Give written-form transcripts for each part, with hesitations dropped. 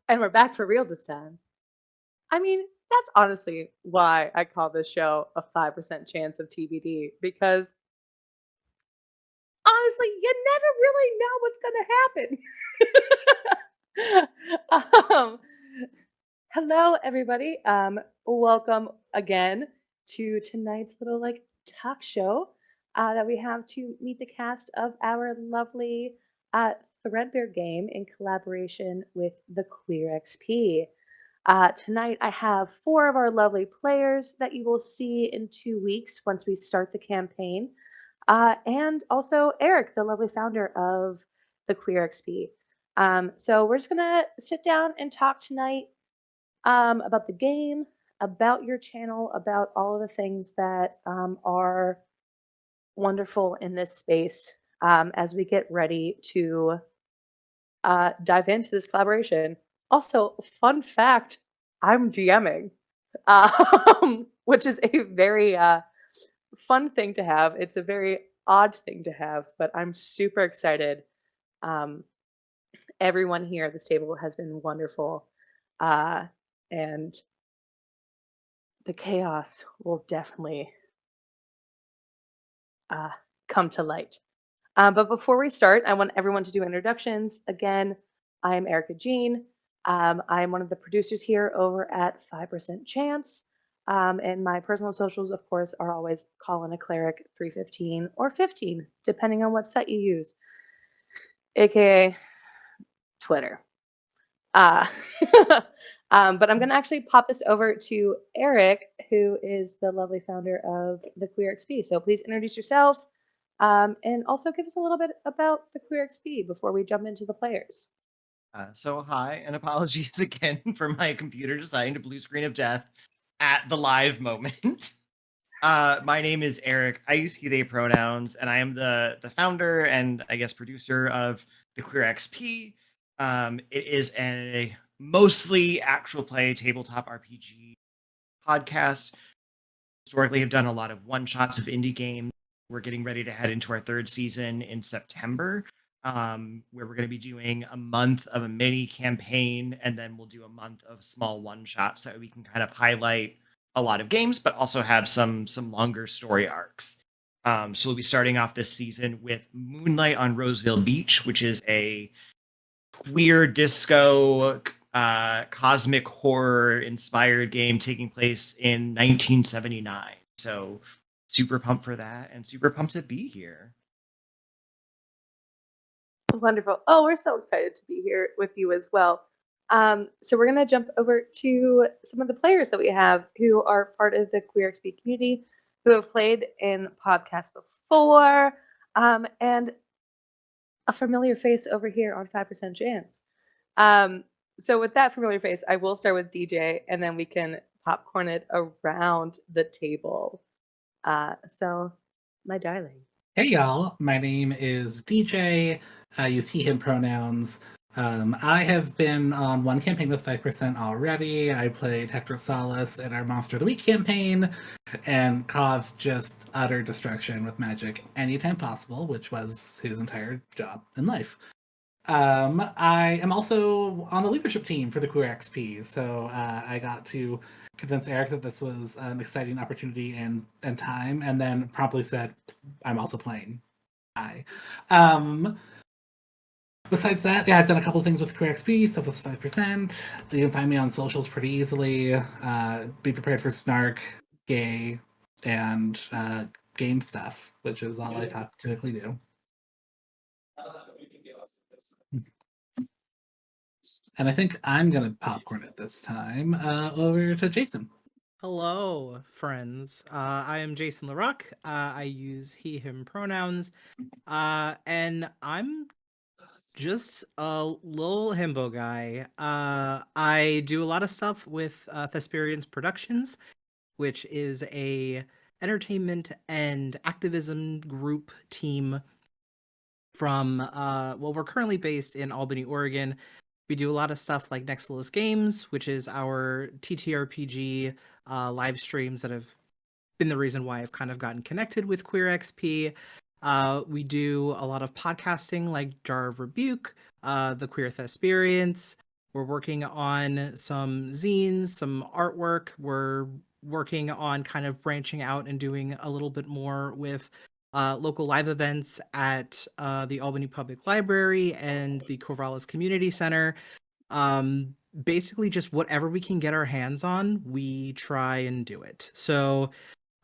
And we're back for real this time. I mean, that's honestly why I call this show a 5% chance of TBD because honestly, you never really know what's going to happen. Hello, everybody. Welcome again to tonight's little talk show that we have to meet the cast of our lovely Threadbare game in collaboration with the QueerXP. Tonight, I have four of our lovely players that you will see in 2 weeks once we start the campaign, and also Eric, the lovely founder of the QueerXP. So we're just gonna sit down and talk tonight about the game, about your channel, about all of the things that are wonderful in this space as we get ready to dive into this collaboration. Also, fun fact, I'm DMing, which is a very fun thing to have. It's a very odd thing to have, but I'm super excited. Um, Everyone here at this table has been wonderful, and the chaos will definitely uh, come to light. But before we start, I want everyone to do introductions. Again, I'm Erica Jean. I'm one of the producers here over at 5% Chance. And my personal socials, of course, are always Colin a Cleric 315 or 15, depending on what set you use, aka Twitter. Uh, but I'm going to actually pop this over to Eric, who is the lovely founder of the QueerXP. So please introduce yourself and also give us a little bit about the QueerXP before we jump into the players. So hi, and apologies again for my computer deciding to blue screen of death at the live moment. My name is Eric. I use he, they pronouns, and I am the founder and I guess producer of the QueerXP. It is a mostly actual play tabletop RPG podcast. Historically, have done a lot of one shots of indie games. We're getting ready to head into our third season in September, where we're going to be doing a month of a mini campaign, and then we'll do a month of small one shots so we can kind of highlight a lot of games, but also have some longer story arcs. So we'll be starting off this season with Moonlight on Roseville Beach, which is a queer disco cosmic horror inspired game taking place in 1979. So super pumped for that and super pumped to be here. Wonderful. Oh, we're so excited to be here with you as well. So we're going to jump over to some of the players that we have who are part of the QueerXP community, who have played in podcasts before, and a familiar face over here on 5% Chance. So with that familiar face, I will start with DJ, and then we can popcorn it around the table. So, my darling. Hey y'all, my name is DJ. I use he, him pronouns. I have been on one campaign with 5% already. I played Hector Salas in our Monster of the Week campaign and caused just utter destruction with magic anytime possible, which was his entire job in life. I am also on the leadership team for the QueerXP, so I got to convince Eric that this was an exciting opportunity and time, and then promptly said, I'm also playing. Hi. Besides that, yeah, I've done a couple of things with QueerXP, stuff with 5%. You can find me on socials pretty easily. Be prepared for snark, gay, and game stuff, which is all I typically do. And I think I'm going to popcorn it this time. Over to Jason. Hello, friends. I am Jason Larock. I use he, him pronouns. And I'm just a little himbo guy. I do a lot of stuff with Thesperians Productions, which is a entertainment and activism group team from, we're currently based in Albany, Oregon. We do a lot of stuff like Nexus Games, which is our TTRPG live streams that have been the reason why I've kind of gotten connected with QueerXP. We do a lot of podcasting like Jar of Rebuke, the Queer Thesperience, We're working on some zines, some artwork. We're working on kind of branching out and doing a little bit more with local live events at the Albany Public Library and the Corvallis Community Center. Basically, just whatever we can get our hands on, we try and do it. So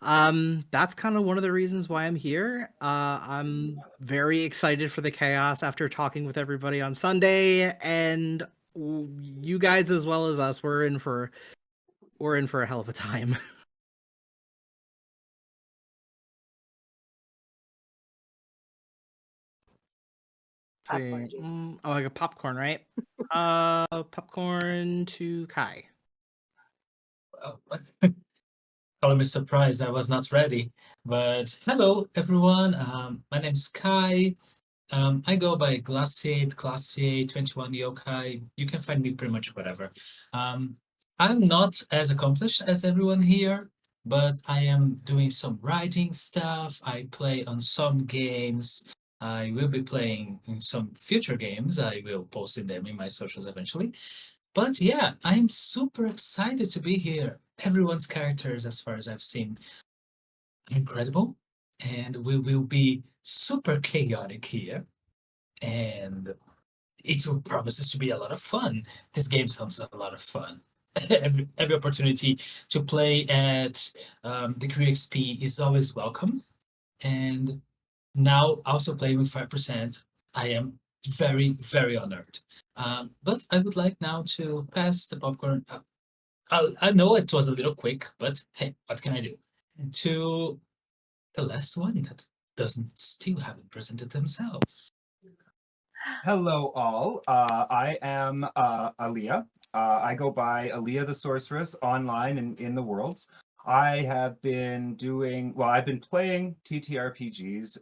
that's kind of one of the reasons why I'm here. I'm very excited for the chaos after talking with everybody on Sunday, and you guys as well as us, we're in for a hell of a time. Popcorn See, juice. oh, I got popcorn, right? Popcorn to Kai. Well, calling me surprised, I was not ready. But hello, everyone. My name's Kai. I go by Glaciate, 21 Yokai. You can find me pretty much whatever. I'm not as accomplished as everyone here, but I am doing some writing stuff. I play on some games. I will be playing in some future games. I will post them in my socials eventually. But yeah, I'm super excited to be here. Everyone's characters, as far as I've seen, are incredible. And we will be super chaotic here. And it promises to be a lot of fun. This game sounds a lot of fun. Every opportunity to play at the QueerXP is always welcome. And now also playing with 5%, I am very, very honored. But I would like now to pass the popcorn. I know it was a little quick, but hey, what can I do? To the last one that haven't presented themselves. Hello, all. I am Aaliyah. I go by Aaliyah the Sorceress online and in the worlds. I have been I've been playing TTRPGs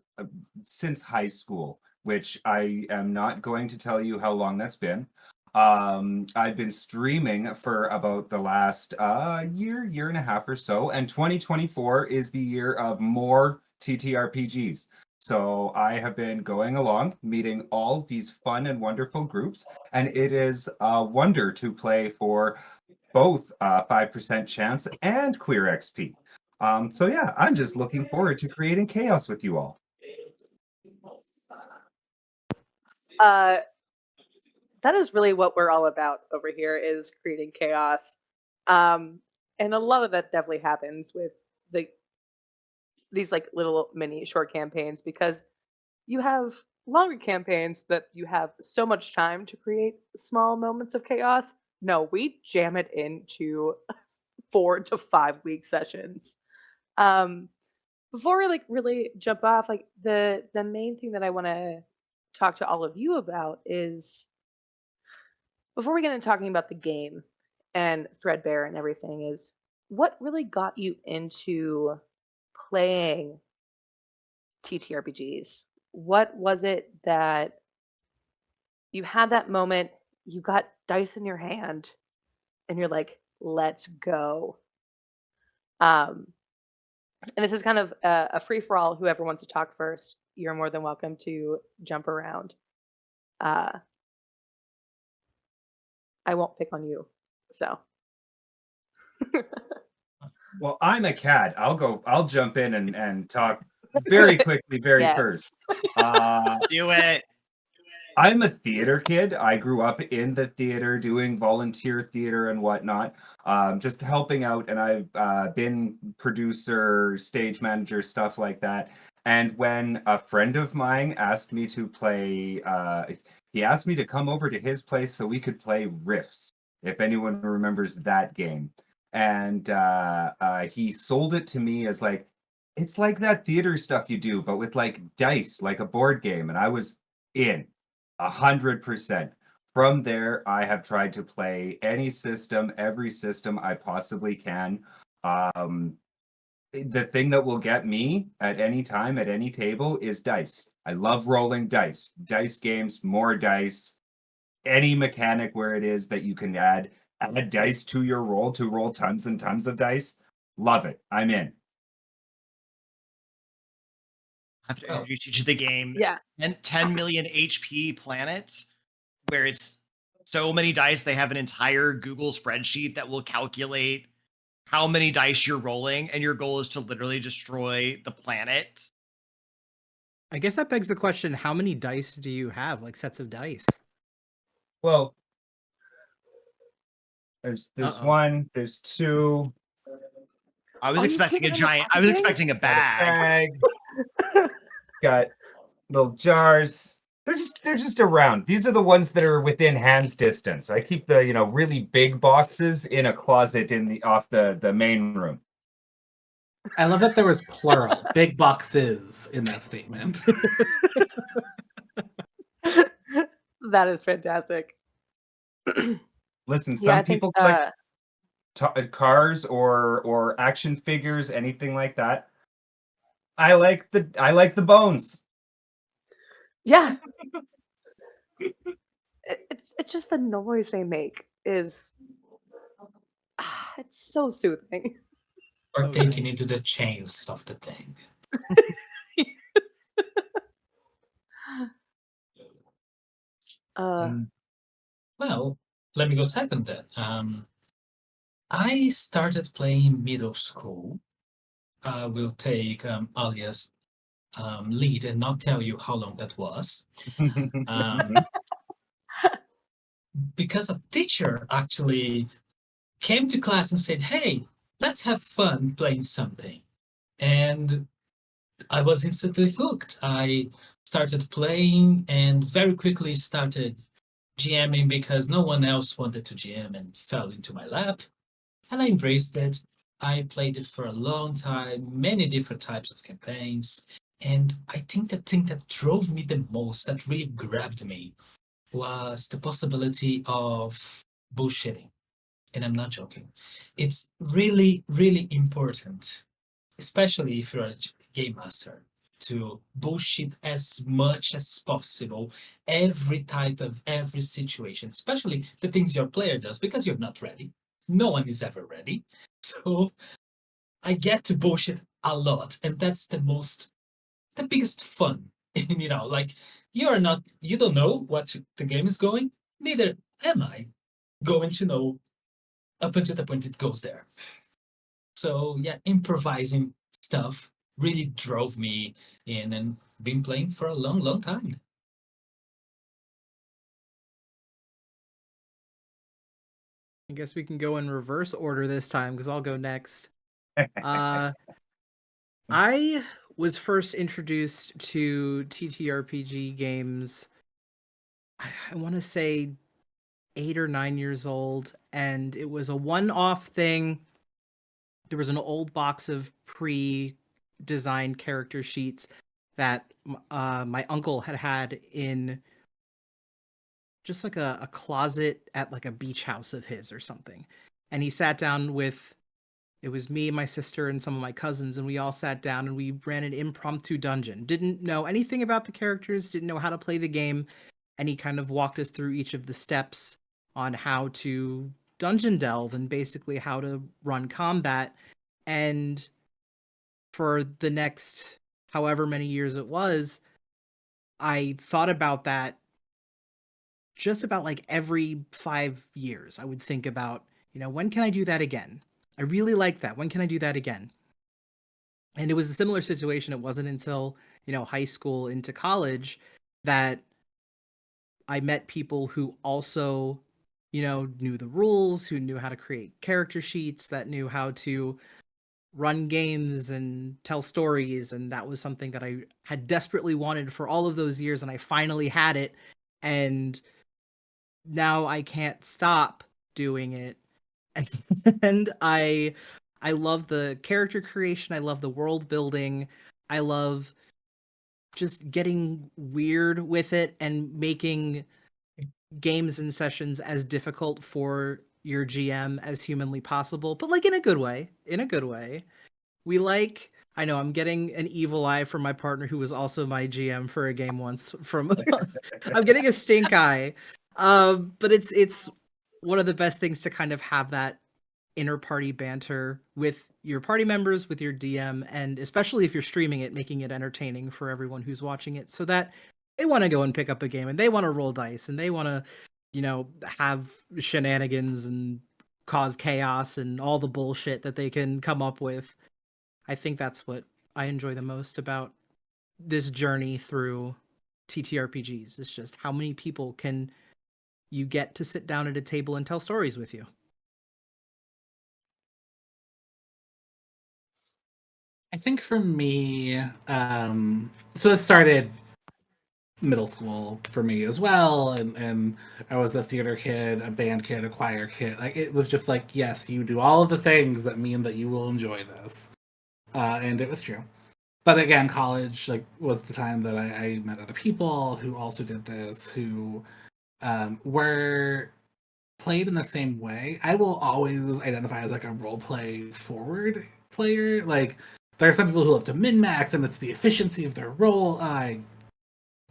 since high school, which I am not going to tell you how long that's been. I've been streaming for about the last year and a half or so, and 2024 is the year of more TTRPGs. So I have been going along, meeting all these fun and wonderful groups, and it is a wonder to play for both 5% Chance and QueerXP. So yeah, I'm just looking forward to creating chaos with you all. Uh, that is really what we're all about over here, is creating chaos. And a lot of that definitely happens with the these like little mini short campaigns, because you have longer campaigns that you have so much time to create small moments of chaos. No, we jam it into 4 to 5 week sessions. Um, Before we like really jump off, like the main thing that I want to talk to all of you about is, before we get into talking about the game and Threadbare and everything, is what really got you into playing TTRPGs? What was it that you had that moment, you got dice in your hand, and you're like, let's go? Um, and this is kind of a free for all. Whoever wants to talk first, you're more than welcome to jump around. Uh, I won't pick on you. So. Well, I'm a cat. I'll jump in and talk very quickly, very Yes. first. Do it. I'm a theater kid. I grew up in the theater doing volunteer theater and whatnot, just helping out. And I've been producer, stage manager, stuff like that. And when a friend of mine asked me to play, he asked me to come over to his place so we could play Riffs, if anyone remembers that game. And he sold it to me as like, it's like that theater stuff you do, but with like dice, like a board game. And I was in. 100%. From there, I have tried to play any system, every system I possibly can. The thing that will get me at any time, at any table, is dice. I love rolling dice. Dice games, more dice, any mechanic where it is that you can add dice to your roll to roll tons and tons of dice. Love it. I'm in. I have to introduce you to the game. Yeah. And 10 million HP planets, where it's so many dice. They have an entire Google spreadsheet that will calculate how many dice you're rolling, and your goal is to literally destroy the planet. I guess that begs the question: how many dice do you have? Like sets of dice? Well, there's Uh-oh. one, there's two. I was Are you expecting a giving them giant. I was everything? expecting a Got a bag. bag. Got little jars. They're just around. These are the ones that are within hands distance. I keep the really big boxes in a closet off the main room. I love that there was plural, big boxes in that statement. That is fantastic. Listen, Yeah, some I think people collect cars or action figures, anything like that. I like the bones. yeah. It's just the noise they make is it's so soothing. Or So taking nice. into the chains of the thing. Yes. Uh, Well, let me go second then. I started playing middle school. I will take Alia's lead and not tell you how long that was. Because a teacher actually came to class and said, "Hey, let's have fun playing something." And I was instantly hooked. I started playing and very quickly started GMing because no one else wanted to GM and fell into my lap. And I embraced it. I played it for a long time, many different types of campaigns. And I think the thing that drove me the most, that really grabbed me, was the possibility of bullshitting. And I'm not joking. It's really, really important, especially if you're a game master, to bullshit as much as possible every type of every situation, especially the things your player does, because you're not ready. No one is ever ready. So I get to bullshit a lot, and that's the biggest fun. Like you don't know what the game is going, neither am I going to know up until the point it goes there. So yeah, improvising stuff really drove me in and been playing for a long, long time. I guess we can go in reverse order this time because I'll go next. Uh, I was first introduced to TTRPG games, I want to say 8 or 9 years old, and it was a one-off thing. There was an old box of pre-designed character sheets that my uncle had in just like a closet at like a beach house of his or something. And he sat down with it was me, my sister, and some of my cousins, and we all sat down and we ran an impromptu dungeon. Didn't know anything about the characters, didn't know how to play the game, and he kind of walked us through each of the steps on how to dungeon delve and basically how to run combat. And for the next however many years it was, I thought about that just about like every 5 years. I would think about, when can I do that again? I really like that. When can I do that again? And it was a similar situation. It wasn't until, high school into college that I met people who also, knew the rules, who knew how to create character sheets, that knew how to run games and tell stories. And that was something that I had desperately wanted for all of those years. And I finally had it. And now I can't stop doing it. And I love the character creation, I love the world building, I love just getting weird with it and making games and sessions as difficult for your GM as humanly possible, but like in a good way. In a good way. I know I'm getting an evil eye from my partner who was also my GM for a game once from I'm getting a stink eye. But it's one of the best things to kind of have that inter-party banter with your party members, with your DM, and especially if you're streaming it, making it entertaining for everyone who's watching it so that they want to go and pick up a game and they want to roll dice and they want to have shenanigans and cause chaos and all the bullshit that they can come up with. I think that's what I enjoy the most about this journey through TTRPGs. It's just how many people can you get to sit down at a table and tell stories with you. I think for me, so it started middle school for me as well, and I was a theater kid, a band kid, a choir kid. Like it was just like, yes, you do all of the things that mean that you will enjoy this, and it was true. But again, college was the time that I met other people who also did this, who were played in the same way. I will always identify as like a role play forward player. Like there are some people who love to min max, and it's the efficiency of their role. I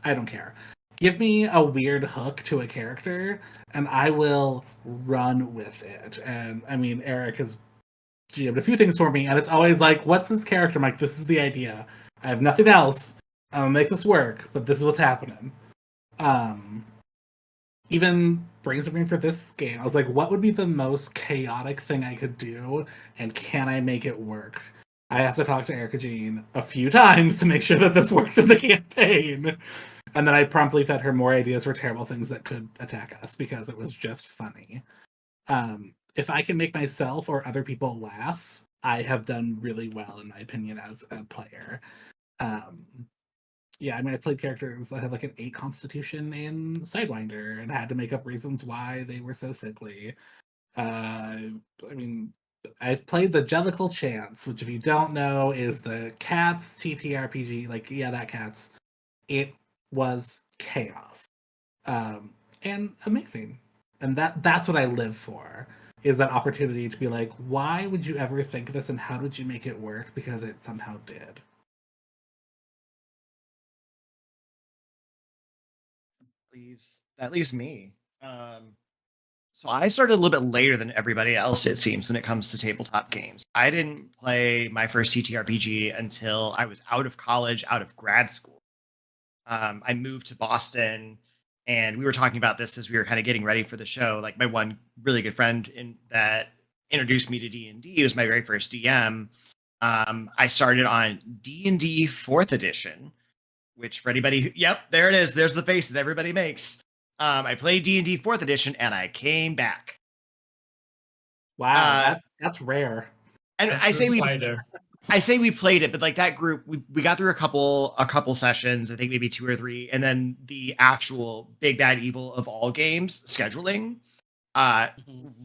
don't care. Give me a weird hook to a character, and I will run with it. And I mean, Eric has GM'd a few things for me, and it's always like, "What's this character?" I'm like, "This is the idea. I have nothing else. I'm gonna make this work, but this is what's happening." Um, Even brainstorming for this game, I was like, "What would be the most chaotic thing I could do, and can I make it work?" I have to talk to Erica Jean a few times to make sure that this works in the campaign. And then I promptly fed her more ideas for terrible things that could attack us because it was just funny. If I can make myself or other people laugh, I have done really well, in my opinion, as a player. Um, yeah, I mean, I've played characters that had like an 8 constitution in Sidewinder and had to make up reasons why they were so sickly. I mean, I've played the Jellicle Chance, which, if you don't know, is the Cats TTRPG. Like, yeah, that Cats. It was chaos, and amazing, and that's what I live for. Is that opportunity to be like, why would you ever think this, and how did you make it work? Because it somehow did. That leaves me. So I started a little bit later than everybody else, it seems, when it comes to tabletop games. I didn't play my first TTRPG until I was out of college, out of grad school. I moved to Boston, and we were talking about this as we were kind of getting ready for the show. Like my one really good friend that introduced me to D&D was my very first DM. I started on D&D 4th edition, which for anybody, yep, there it is. There's the face that everybody makes. I played D&D 4th edition, and I came back. Wow, that's rare. And That's a spider. I say we played it, but like that group, we got through a couple sessions, I think maybe 2 or 3, and then the actual big bad evil of all games scheduling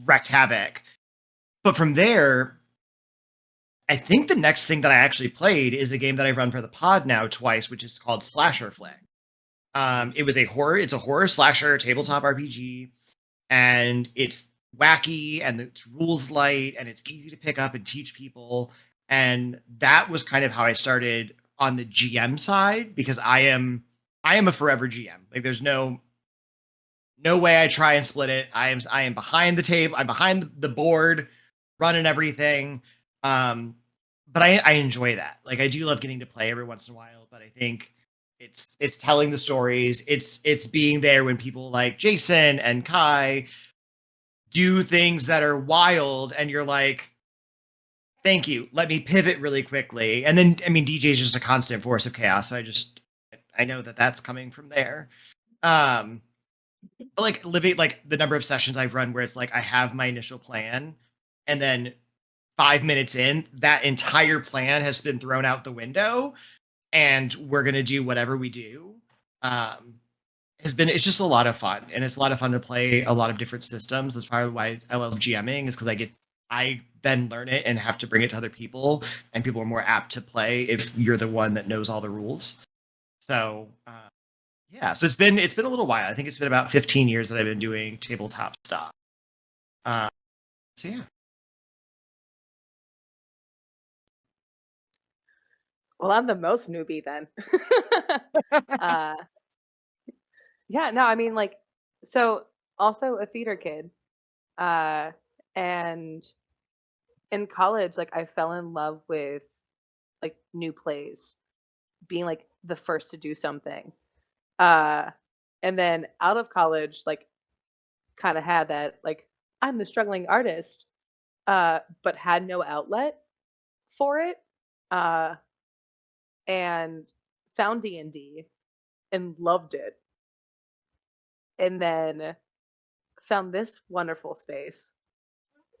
wrecked havoc. But from there, I think the next thing that I actually played is a game that I've run for the pod now twice, which is called Slasher Flick. It's a horror slasher tabletop RPG, and it's wacky, and it's rules light, and it's easy to pick up and teach people. And that was kind of how I started on the GM side, because I am a forever GM. Like there's no way I try and split it. I am behind the table. I'm behind the board, running everything. But I enjoy that. Like I do love getting to play every once in a while. But I think it's telling the stories. It's being there when people like Jason and Kai do things that are wild, and you're like, thank you, let me pivot really quickly. And then I mean, DJ is just a constant force of chaos, so I know that that's coming from there. But like living, like the number of sessions I've run where it's like I have my initial plan, and then 5 minutes in, that entire plan has been thrown out the window, and we're gonna do whatever we do. It's just a lot of fun, and it's a lot of fun to play a lot of different systems. That's probably why I love GMing, is because I then learn it and have to bring it to other people, and people are more apt to play if you're the one that knows all the rules. So yeah, so it's been a little while. I think it's been about 15 years that I've been doing tabletop stuff. So yeah. Well, I'm the most newbie then. uh, yeah, no, I mean, like, so also a theater kid. Uh, and in college, like, I fell in love with like new plays, being like the first to do something. Uh, and then out of college, like, kind of had that, like, I'm the struggling artist, but had no outlet for it, uh, and found D&D and loved it, and then found this wonderful space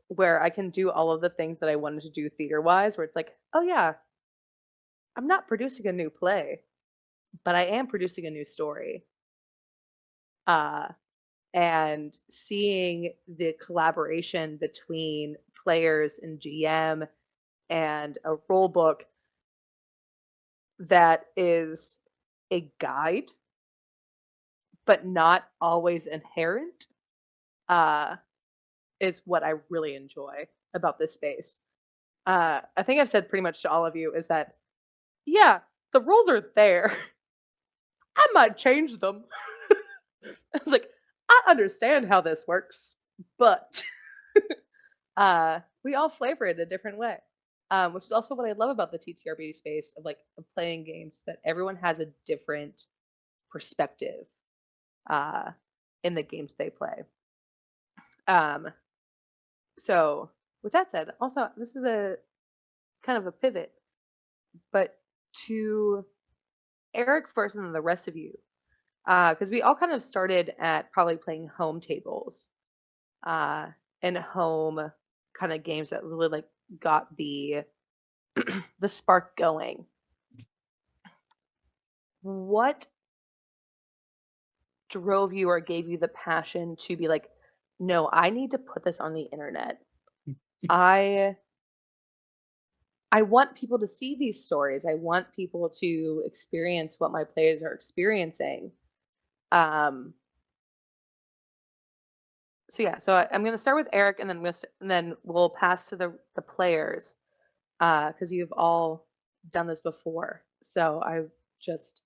where I can do all of the things that I wanted to do theater wise, where it's like, oh yeah, I'm not producing a new play, but I am producing a new story. Uh, and seeing the collaboration between players and GM and a rule book that is a guide, but not always inherent, uh, is what I really enjoy about this space. I think I've said pretty much to all of you is that, yeah, the rules are there. I might change them. I was like, I understand how this works, but we all flavor it a different way. Which is also what I love about the TTRPG space of like of playing games, that everyone has a different perspective uh, in the games they play. Um, so with that said, also this is a kind of a pivot, but to Eric first and then the rest of you, because we all kind of started at probably playing home tables uh, and home kind of games that really like got the the spark going. What drove you or gave you the passion to be like, no, I need to put this on the internet. I I want people to see these stories. I want people to experience what my players are experiencing. Um, so yeah, so I'm going to start with Eric, and then and then we'll pass to the players because you've all done this before. So I just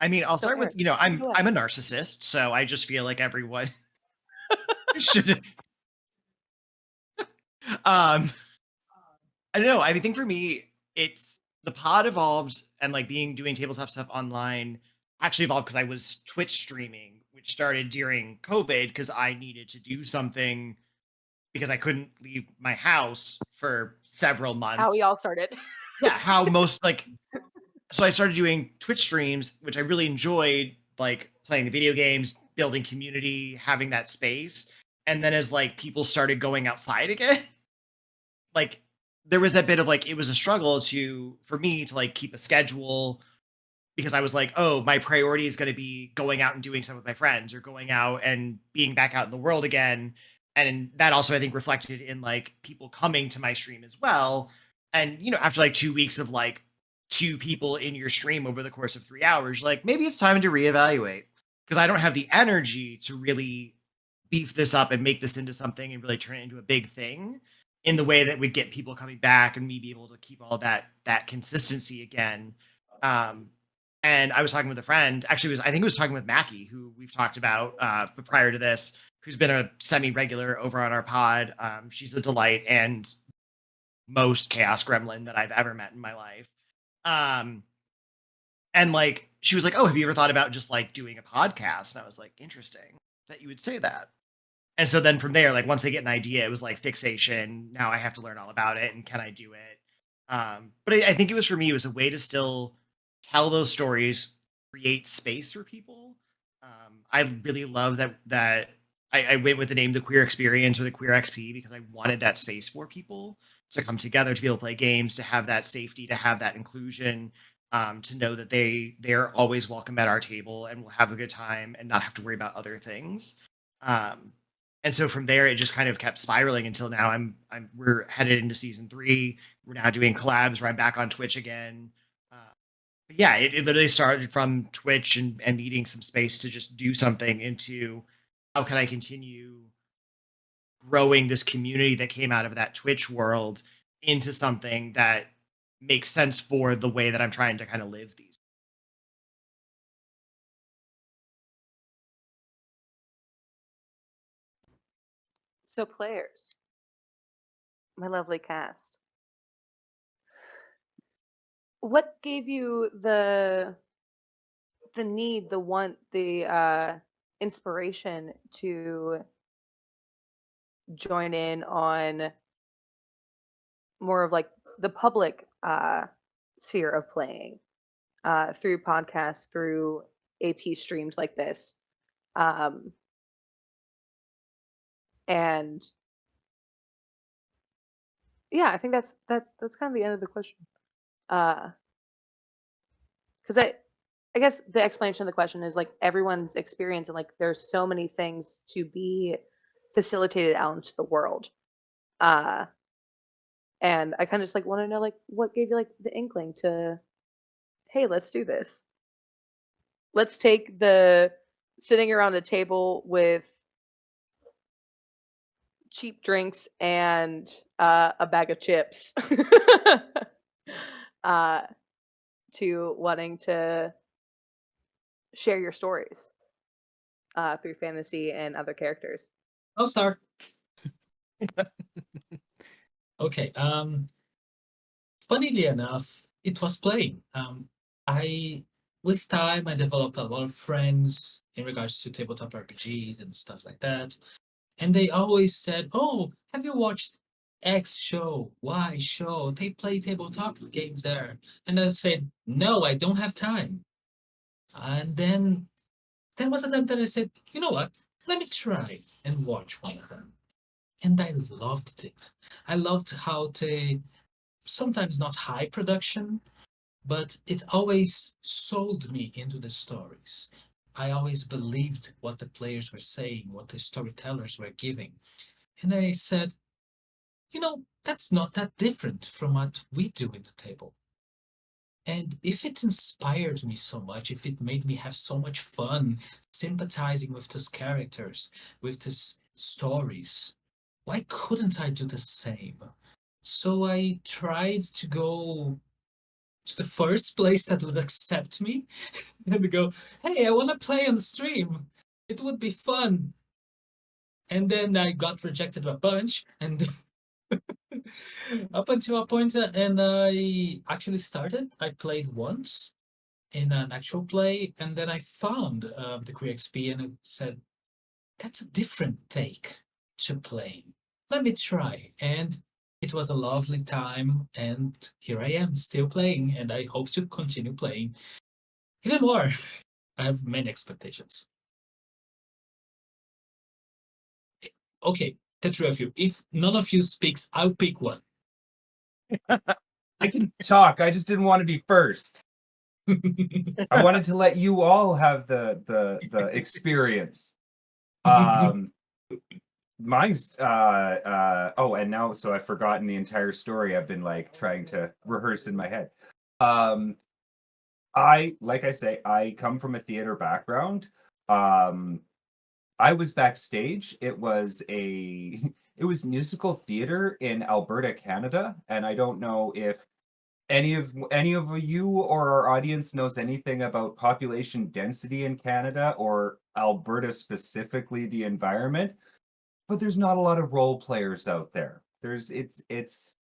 I mean, I'll so start with, Eric, you know, go I'm ahead. a narcissist, so I just feel like everyone should um I don't know. I think for me, it's the pod evolved and like doing tabletop stuff online actually evolved because I was Twitch streaming, which started during COVID because I needed to do something because I couldn't leave my house for several How we months. all started. Yeah, how most like so I started doing Twitch streams, which I really enjoyed, like playing the video games, building community, having that space. And then as like people started going outside again, like there was that bit of like it was a struggle to for me to like keep a schedule because I was like, oh, my priority is going to be going out and doing stuff with my friends or going out and being back out in the world again. And that also I think reflected in like people coming to my stream as well. And you know, after like 2 weeks of like two people in your stream over the course of 3 hours, like maybe it's time to reevaluate because I don't have the energy to really beef this up and make this into something and really turn it into a big thing in the way that would get people coming back and me be able to keep all that consistency again. Um, and I was talking with a friend. Actually, I think I was talking with Mackie, who we've talked about prior to this, who's been a semi-regular over on our pod. She's a delight and most chaos gremlin that I've ever met in my life. Um, and like she was like, "Oh, have you ever thought about just like doing a podcast?" And I was like, "Interesting that you would say that." And so then from there, like once I get an idea, it was like fixation. Now I have to learn all about it, and can I do it? But I think it was for me, it was a way to still tell those stories, create space for people. I really love that I went with the name the Queer Experience or the Queer XP because I wanted that space for people to come together, to be able to play games, to have that safety, to have that inclusion, to know that they're always welcome at our table and will have a good time and not have to worry about other things. Um, and so from there, it just kind of kept spiraling until now. We're headed into season 3. We're now doing collabs where I'm back on Twitch again. Uh, but yeah, it literally started from Twitch and needing some space to just do something into how can I continue growing this community that came out of that Twitch world into something that makes sense for the way that I'm trying to kind of live these. So players, my lovely cast, what gave you the need, the want, the inspiration to join in on more of like the public sphere of playing through podcasts, through AP streams like this. And yeah, I think that's kind of the end of the question. Because I guess the explanation of the question is like everyone's experience, and like there's so many things to be facilitated out into the world. And I kind of just like want to know like what gave you like the inkling to, hey, let's do this. Let's take the sitting around a table with cheap drinks and a bag of chips uh, to wanting to share your stories through fantasy and other characters. I'll start. Okay. Funnily enough, it was playing. I with time I developed a lot of friends in regards to tabletop RPGs and stuff like that. And they always said, "Oh, have you watched X show, Y show? They play tabletop games there." And I said, "No, I don't have time." And then there was a time that I said, "You know what? Let me try and watch one of them." And I loved it. I loved how they sometimes not high production, but it always sold me into the stories. I always believed what the players were saying, what the storytellers were giving. And I said, that's not that different from what we do in the table. And if it inspired me so much, if it made me have so much fun sympathizing with these characters, with these stories, why couldn't I do the same? So I tried to go to the first place that would accept me and go, "Hey, I want to play on stream. It would be fun." And then I got rejected a bunch, and up until a point, and I actually started. I played once in an actual play, and then I found the QueerXP and it said, "That's a different take to playing. Let me try." And it was a lovely time, and here I am still playing, and I hope to continue playing even more. I have many expectations. Okay, the three of you. If none of you speaks, I'll pick one. I can talk. I just didn't want to be first. I wanted to let you all have the experience. Mine's oh, and now so I've forgotten the entire story. I've been like trying to rehearse in my head. Like I say, I come from a theater background. I was backstage. It was musical theater in Alberta, Canada, and I don't know if any of you or our audience knows anything about population density in Canada or Alberta specifically, the environment, but there's not a lot of role players out there. It's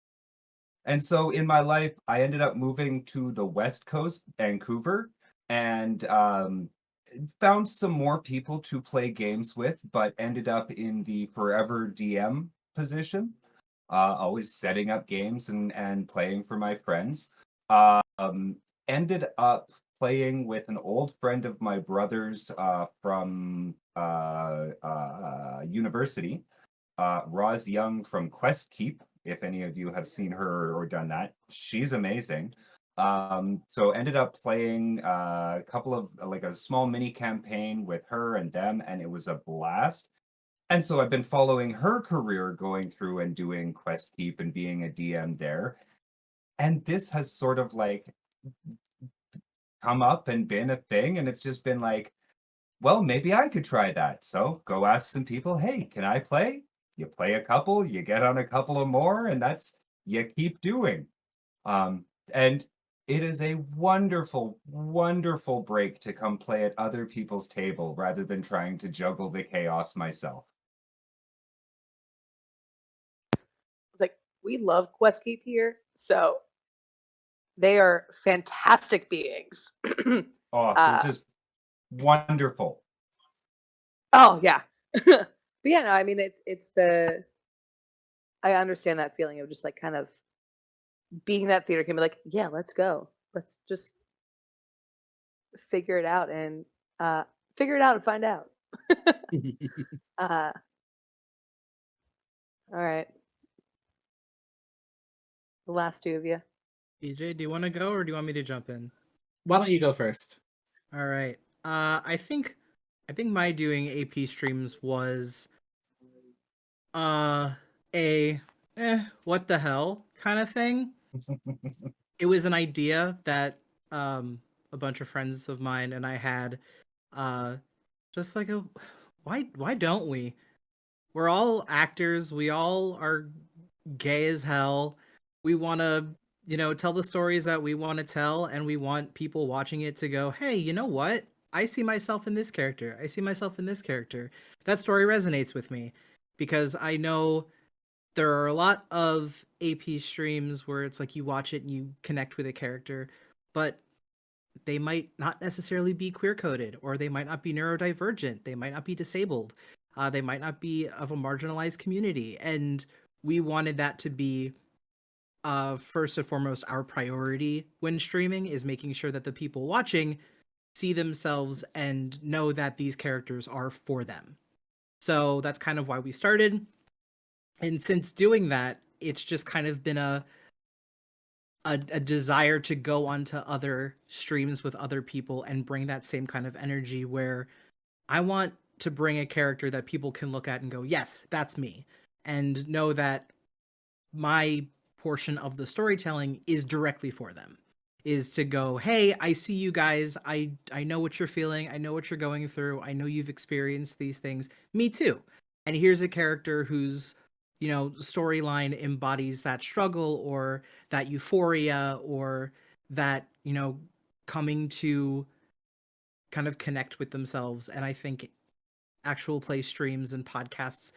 and so in my life, I ended up moving to the West Coast, Vancouver, and found some more people to play games with, but ended up in the forever DM position, always setting up games and playing for my friends. Um, Ended up playing with an old friend of my brother's from university, Roz Young from Quest Keep. If any of you have seen her or done that, she's amazing. So ended up playing a couple of like a small mini campaign with her and them, and it was a blast. And so I've been following her career going through and doing Quest Keep and being a DM there. And this has sort of like come up and been a thing, and it's just been like, well, maybe I could try that. So go ask some people, hey, can I play? You play a couple, you get on a couple of more, and that's you keep doing. Um, and it is a wonderful, wonderful break to come play at other people's table rather than trying to juggle the chaos myself. It's like we love Questkeep here, so they are fantastic beings. Oh, they're just wonderful. Oh yeah. But yeah, no, I mean it's the I understand that feeling of just like kind of being that theater can be like, yeah, let's go. Let's just figure it out and uh figure it out and find out. Uh all right. The last two of you. EJ, do you want to go or do you want me to jump in? Why don't you go first? All right. I think my doing AP streams was uh a what the hell kind of thing. It was an idea that a bunch of friends of mine and I had uh just like a why don't we? We're all actors, we all are gay as hell. We want to, tell the stories that we want to tell, and we want people watching it to go, hey, you know what? I see myself in this character. I see myself in this character. That story resonates with me because I know there are a lot of AP streams where it's like you watch it and you connect with a character, but they might not necessarily be queer coded, or they might not be neurodivergent, they might not be disabled, they might not be of a marginalized community. And we wanted that to be first and foremost our priority when streaming, is making sure that the people watching see themselves and know that these characters are for them. So that's kind of why we started. And since doing that, it's just kind of been a desire to go onto other streams with other people and bring that same kind of energy, where I want to bring a character that people can look at and go, yes, that's me, and know that my portion of the storytelling is directly for them, is to go, hey, I see you guys, I know what you're feeling, I know what you're going through, I know you've experienced these things, me too. And here's a character whose storyline embodies that struggle, or that euphoria, or that coming to kind of connect with themselves. And I think actual play streams and podcasts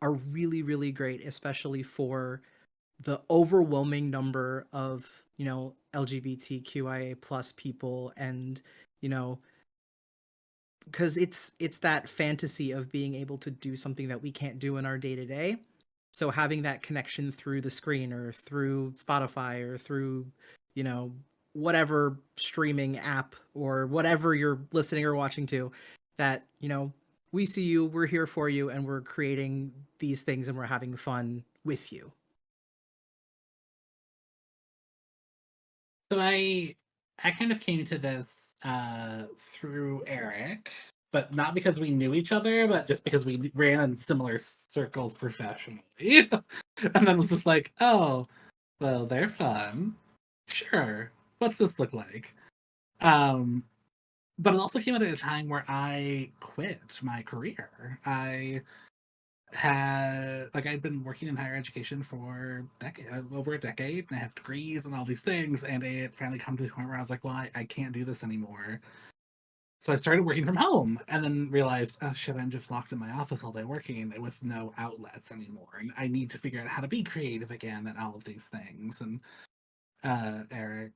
are really, really great, especially for the overwhelming number of LGBTQIA plus people. And you know because it's that fantasy of being able to do something that we can't do in our day to day. So having that connection through the screen, or through Spotify, or through you know whatever streaming app, or whatever you're listening or watching to, that we see you, we're here for you, and we're creating these things, and we're having fun with you. So I kind of came to this through Eric, but not because we knew each other, but just because we ran in similar circles professionally. And then was just like, oh, well, they're fun. Sure. What's this look like? Um, but it also came at a time where I quit my career. I'd been working in higher education for over a decade, and I have degrees and all these things, and it finally come to the point where I was like, well, I can't do this anymore. So I started working from home, and then realized, oh shit, I'm just locked in my office all day working with no outlets anymore, and I need to figure out how to be creative again and all of these things. And Eric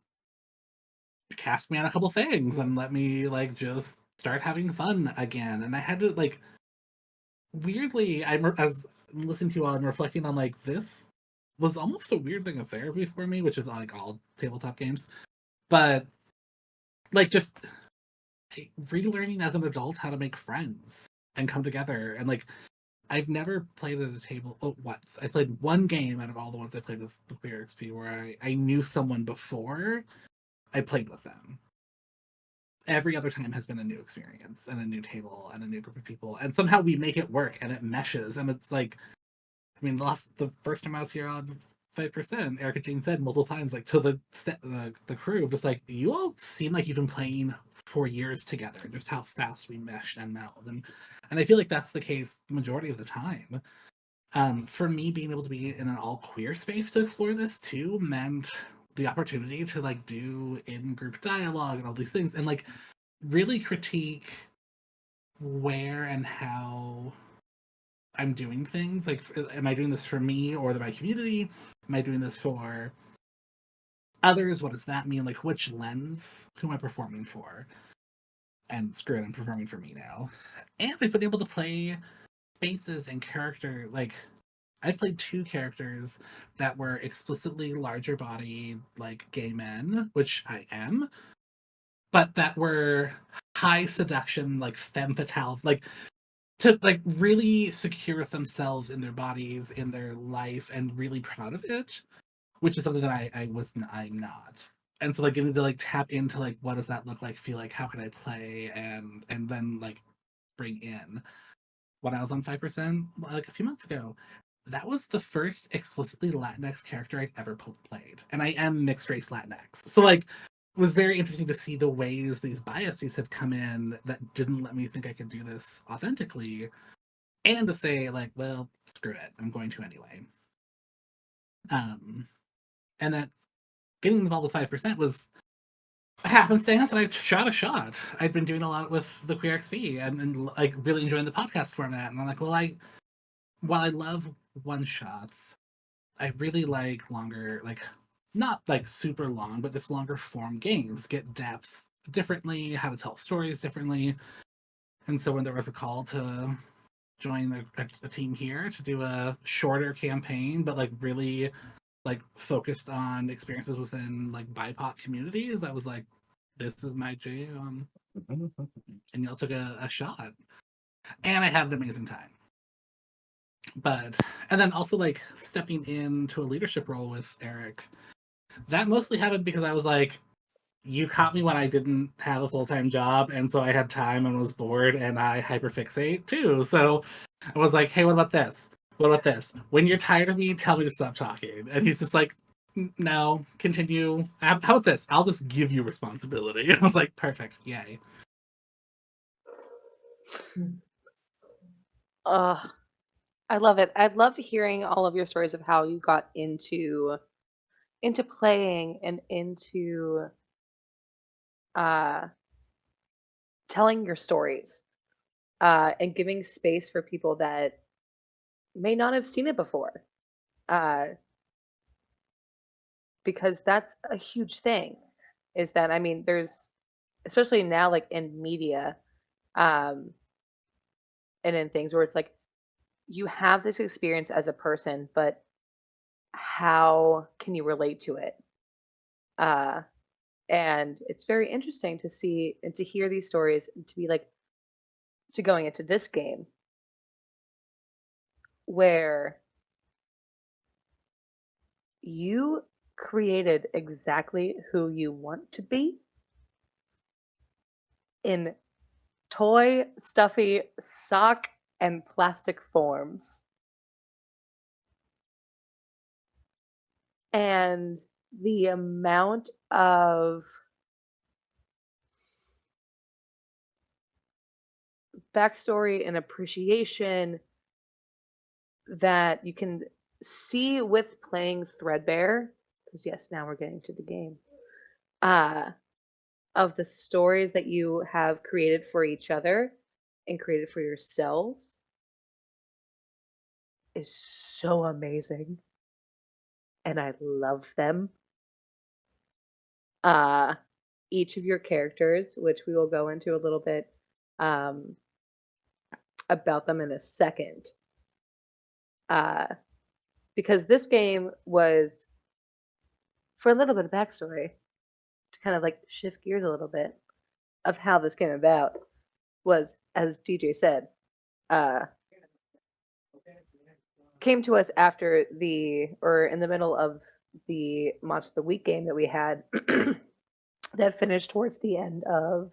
cast me on a couple things and let me just start having fun again. And I had to weirdly, as I'm listening to you all, I'm reflecting on this was almost a weird thing of therapy for me, which is all tabletop games. But just relearning as an adult how to make friends and come together. And I've never played at a table once. I played one game out of all the ones I played with QueerXP where I knew someone before I played with them. Every other time has been a new experience and a new table and a new group of people, and somehow we make it work and it meshes. And it's the first time I was here on 5%, Erica Jane said multiple times, to the crew, just you all seem like you've been playing for years together, just how fast we mesh and meld. And I feel like that's the case the majority of the time. For me, being able to be in an all queer space to explore this too meant the opportunity to do in-group dialogue and all these things, and really critique where and how I'm doing things. Am I doing this for me or my community? Am I doing this for others? What does that mean? Which lens? Who am I performing for? and screw it, I'm performing for me now. And I've been able to play spaces and character, like I've played 2 characters that were explicitly larger bodied, like gay men, which I am, but that were high seduction, like femme fatale, like to like really secure themselves in their bodies, in their life, and really proud of it, which is something that I'm not. And so like getting to like tap into like what does that look like, feel like, how can I play, and then like bring in. When I was on 5% like a few months ago, that was the first explicitly Latinx character I'd ever played. And I am mixed race Latinx. So like it was very interesting to see the ways these biases had come in that didn't let me think I could do this authentically. And to say, like, well, screw it, I'm going to anyway. And that's getting involved with 5% was a happenstance, and I shot a shot. I'd been doing a lot with the QueerXP and like really enjoying the podcast format. And I'm like, well, while I love one shots, I really like longer, like not like super long, but just longer form games, get depth differently, how to tell stories differently. And so when there was a call to join a team here to do a shorter campaign, but like really like focused on experiences within like BIPOC communities, I was like, this is my jam. And y'all took a shot. And I had an amazing time. And then also like stepping into a leadership role with Eric, that mostly happened because I was like, you caught me when I didn't have a full-time job, and so I had time and was bored, and I hyperfixate too. So I was like, hey, what about this? What about this? When you're tired of me, tell me to stop talking. And he's just like, no, continue. How about this? I'll just give you responsibility. And I was like, perfect, yay. I love it. I love hearing all of your stories of how you got into playing and into uh telling your stories and giving space for people that may not have seen it before. Uh because that's a huge thing is that I mean there's especially now like in media um and in things where it's like you have this experience as a person, but how can you relate to it? Uh, and it's very interesting to see and to hear these stories and to be like, to going into this game where you created exactly who you want to be in toy, stuffy, sock, and plastic forms. And the amount of backstory and appreciation that you can see with playing Threadbare, because yes, now we're getting to the game, uh, of the stories that you have created for each other and created for yourselves is so amazing. And I love them. Uh, each of your characters, which we will go into a little bit um, about them in a second. Uh, because this game was, for a little bit of backstory, to kind of like shift gears a little bit of how this came about, was, as DJ said, uh, came to us after or in the middle of the Monster of the Week game that we had that finished towards the end of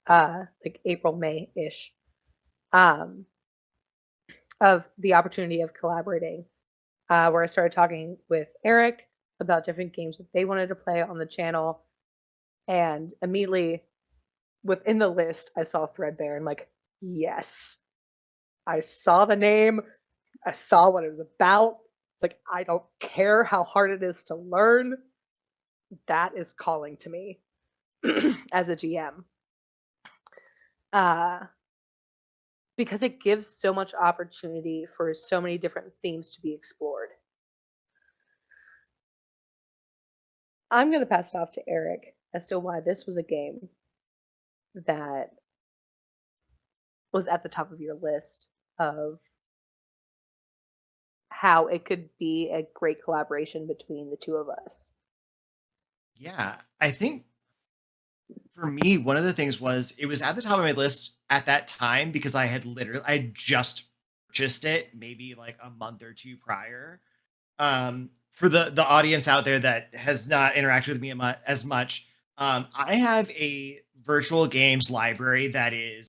like April, May ish, um, of the opportunity of collaborating, where I started talking with Eric about different games that they wanted to play on the channel. And immediately within the list, I saw Threadbare and like, yes, I saw the name. I saw what it was about. It's like, I don't care how hard it is to learn. That is calling to me as a GM. Uh, because it gives so much opportunity for so many different themes to be explored. I'm going to pass it off to Eric as to why this was a game that was at the top of your list of how it could be a great collaboration between the two of us? Yeah, I think for me, one of the things was it was at the top of my list at that time because I had just purchased it maybe like a month or two prior. For the audience out there that has not interacted with me as much, I have a virtual games library that is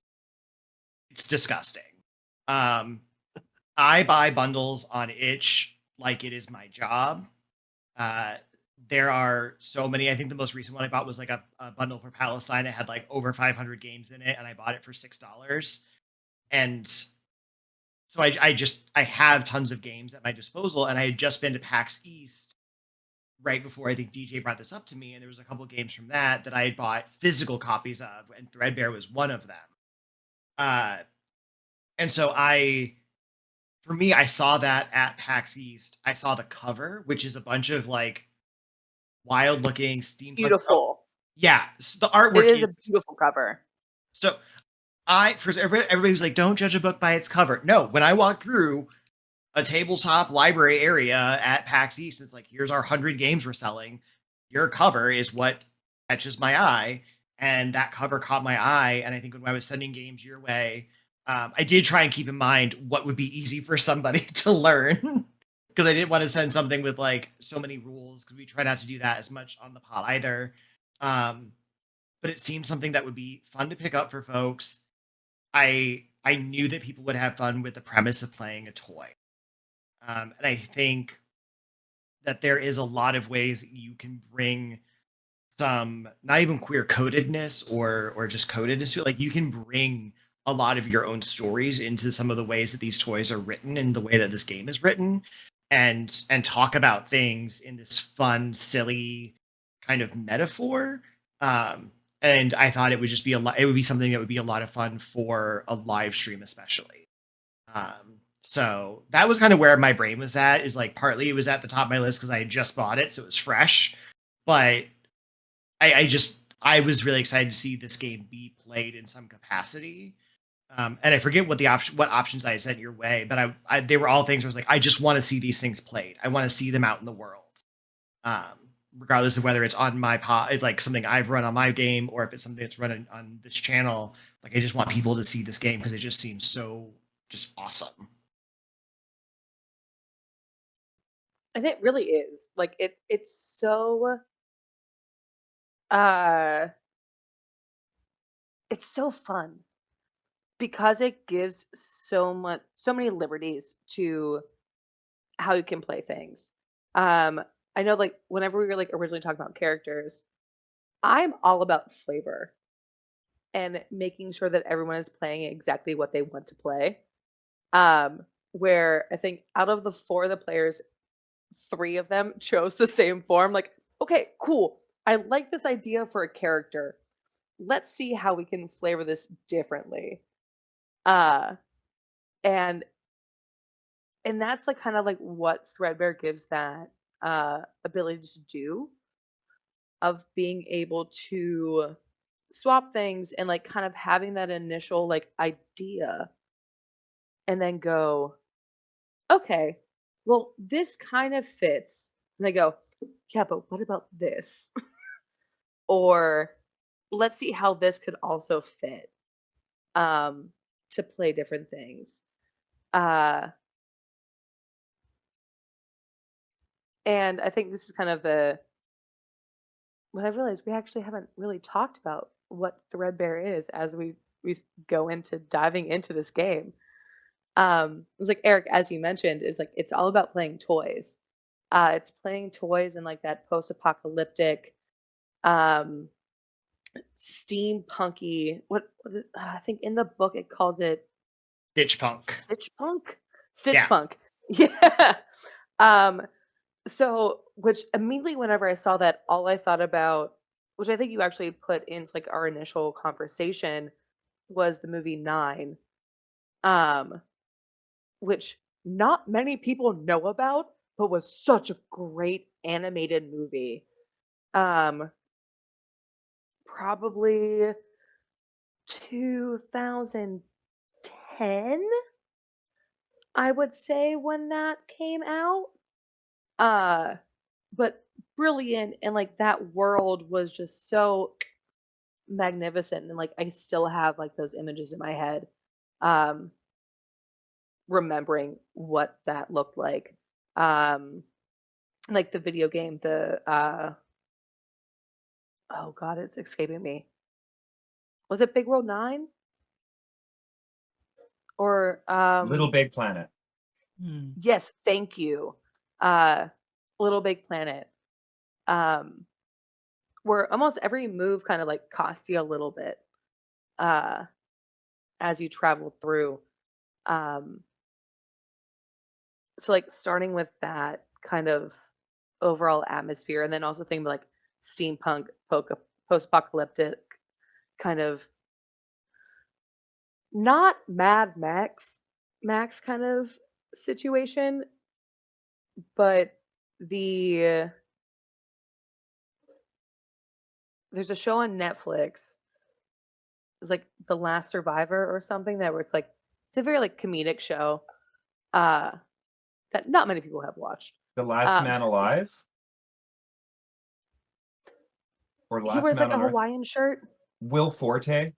it's disgusting. Um, I buy bundles on itch like it is my job. Uh, there are so many. I think the most recent one I bought was like a bundle for Palestine that had like over 500 games in it, and I bought it for $6. And so I have tons of games at my disposal, and I had just been to PAX East right before I think DJ brought this up to me, and there was a couple games from that I had bought physical copies of, and Threadbare was one of them. Uh, and so for me, I saw that at PAX East. I saw the cover, which is a bunch of like wild looking steampunk. Oh, Beautiful. yeah, the It artwork is is a beautiful cover. so. Everybody was like, "Don't judge a book by its cover." No, when I walked through a tabletop library area at PAX East, it's like, here's our 100 games we're selling. Your cover is what catches my eye, and that cover caught my eye. And I think when I was sending games your way, I did try and keep in mind what would be easy for somebody to learn because I didn't want to send something with like so many rules because we try not to do that as much on the pod either. Um, but it seemed something that would be fun to pick up for folks. I knew that people would have fun with the premise of playing a toy. And I think that there is a lot of ways that you can bring some not even queer codedness or just codedness to it. Like you can bring a lot of your own stories into some of the ways that these toys are written and the way that this game is written and talk about things in this fun, silly kind of metaphor. And I thought it would just be it would be something that would be a lot of fun for a live stream, especially. So that was kind of where my brain was at, is like partly it was at the top of my list because I had just bought it, so it was fresh. But I was really excited to see this game be played in some capacity. And I forget what what options I sent your way, but they were all things where I was like, I just want to see these things played. I want to see them out in the world. Um, Regardless of whether it's on my pod, it's like something I've run on my game, or if it's something that's run on this channel. Like I just want people to see this game because it just seems so just awesome. And it really is. Like it's so uh it's so fun because it gives so many liberties to how you can play things. Um I know like whenever we were like originally talking about characters, I'm all about flavor and making sure that everyone is playing exactly what they want to play. Where I think out of the four of the players, three of them chose the same form. Like, okay, cool. I like this idea for a character. Let's see how we can flavor this differently. Uh, and and that's like kind of like what Threadbare gives that ability to do, of being able to swap things and like kind of having that initial like idea and then go, okay, well, this kind of fits. And they go, yeah, but what about this? Or let's see how this could also fit, um, to play different things. Uh, and I think this is kind of what I realized we actually haven't really talked about what Threadbare is as we go into diving into this game. It's like Eric, as you mentioned, is like it's all about playing toys. It's playing toys in like that post-apocalyptic, um, steampunky. I think in the book it calls it Ditch punk. stitch punk. Yeah. Stitch punk. Yeah. Um. So, which immediately, whenever I saw that, all I thought about, which I think you actually put into like our initial conversation, was the movie Nine. Um which not many people know about, but was such a great animated movie. Um, Probably 2010, I would say, when that came out. Uh, but brilliant, and like that world was just so magnificent, and like I still have like those images in my head, um, remembering what that looked like. Um, like the video game, oh god, it's escaping me. Was it Big World 9? Or Little Big Planet. Hmm. yes, thank you. Uh, Little Big Planet. Um, where almost every move kind of like cost you a little bit uh as you travel through. Um, so like starting with that kind of overall atmosphere, and then also thinking like steampunk post-apocalyptic kind of, not Mad Max kind of situation, but there's a show on Netflix. It's like The Last Survivor or something, that where it's a very like comedic show uh that not many people have watched. The Last Um Man Alive? Or he Last wears Man like a on Earth? Hawaiian shirt. Will Forte?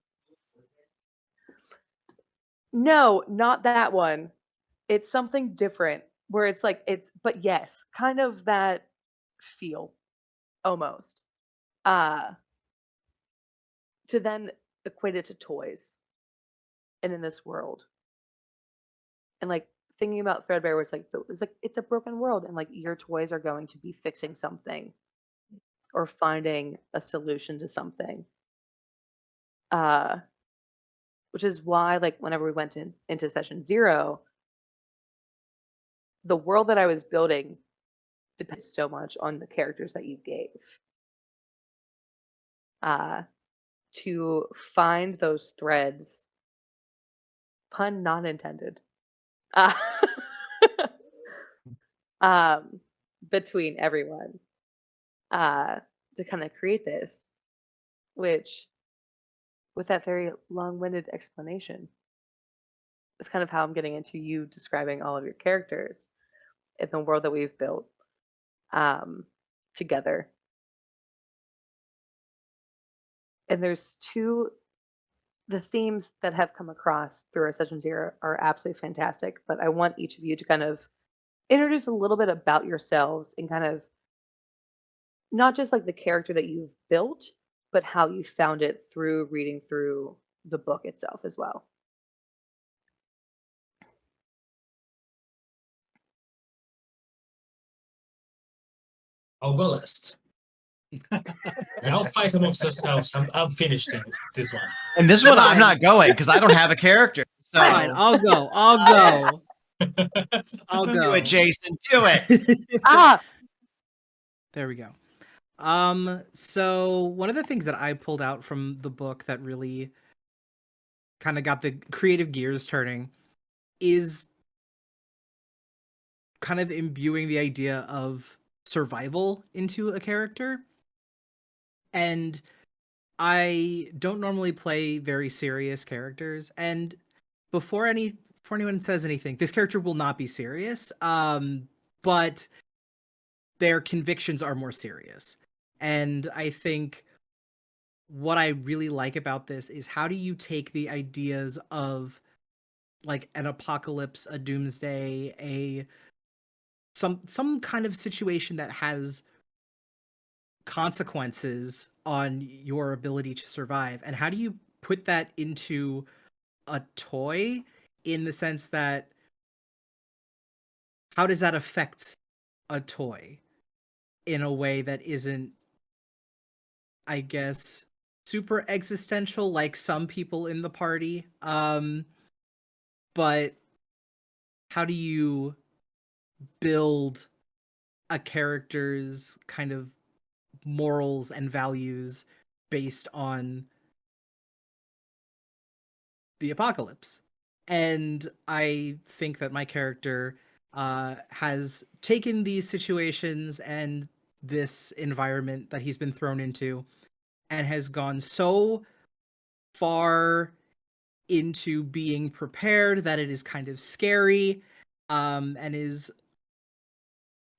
No, not that one. It's something different where it's like but yes, kind of that feel almost. Uh to then equate it to toys and in this world. And like thinking about Threadbare, where it's a broken world, and like your toys are going to be fixing something or finding a solution to something. Uh which is why like whenever we went into session 0, the world that I was building depends so much on the characters that you gave. Uh to find those threads, pun not intended, uh, um, between everyone, uh, to kind of create this, which, with that very long-winded explanation, is kind of how I'm getting into you describing all of your characters in the world that we've built, um, together. And there's the themes that have come across through our session 0 are absolutely fantastic, but I want each of you to kind of introduce a little bit about yourselves, and kind of not just like the character that you've built, but how you found it through reading through the book itself as well. I'll go last. Y'all fight amongst yourselves. I'm finished this one. And this one, I'm Fine. not going because I don't have a character. So Fine, I'll go. I'll go. I'll do go. it, Jason. Do it. Ah, There we go. So one of the things that I pulled out from the book that really kind of got the creative gears turning is kind of imbuing the idea of survival into a character. And I don't normally play very serious characters, and before anyone says anything, this character will not be serious. But their convictions are more serious. And I think what I really like about this is, how do you take the ideas of like an apocalypse, a doomsday, some kind of situation that has consequences on your ability to survive, and how do you put that into a toy, in the sense that how does that affect a toy in a way that isn't, I guess, super existential like some people in the party, but how do you build a character's kind of morals and values based on the apocalypse? And I think that my character has taken these situations and this environment that he's been thrown into, and has gone so far into being prepared that it is kind of scary, and is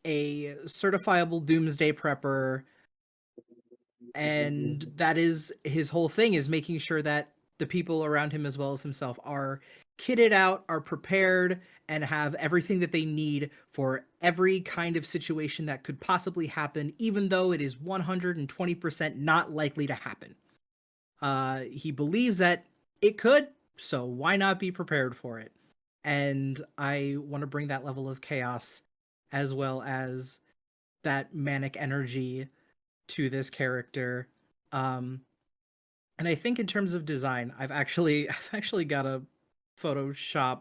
a certifiable doomsday prepper, and that is his whole thing, is making sure that the people around him as well as himself are kitted out, are prepared, and have everything that they need for every kind of situation that could possibly happen, even though it is 120% not likely to happen. He believes that it could, so why not be prepared for it? And I want to bring that level of chaos as well as that manic energy to this character. And I think in terms of design, I've actually got a Photoshop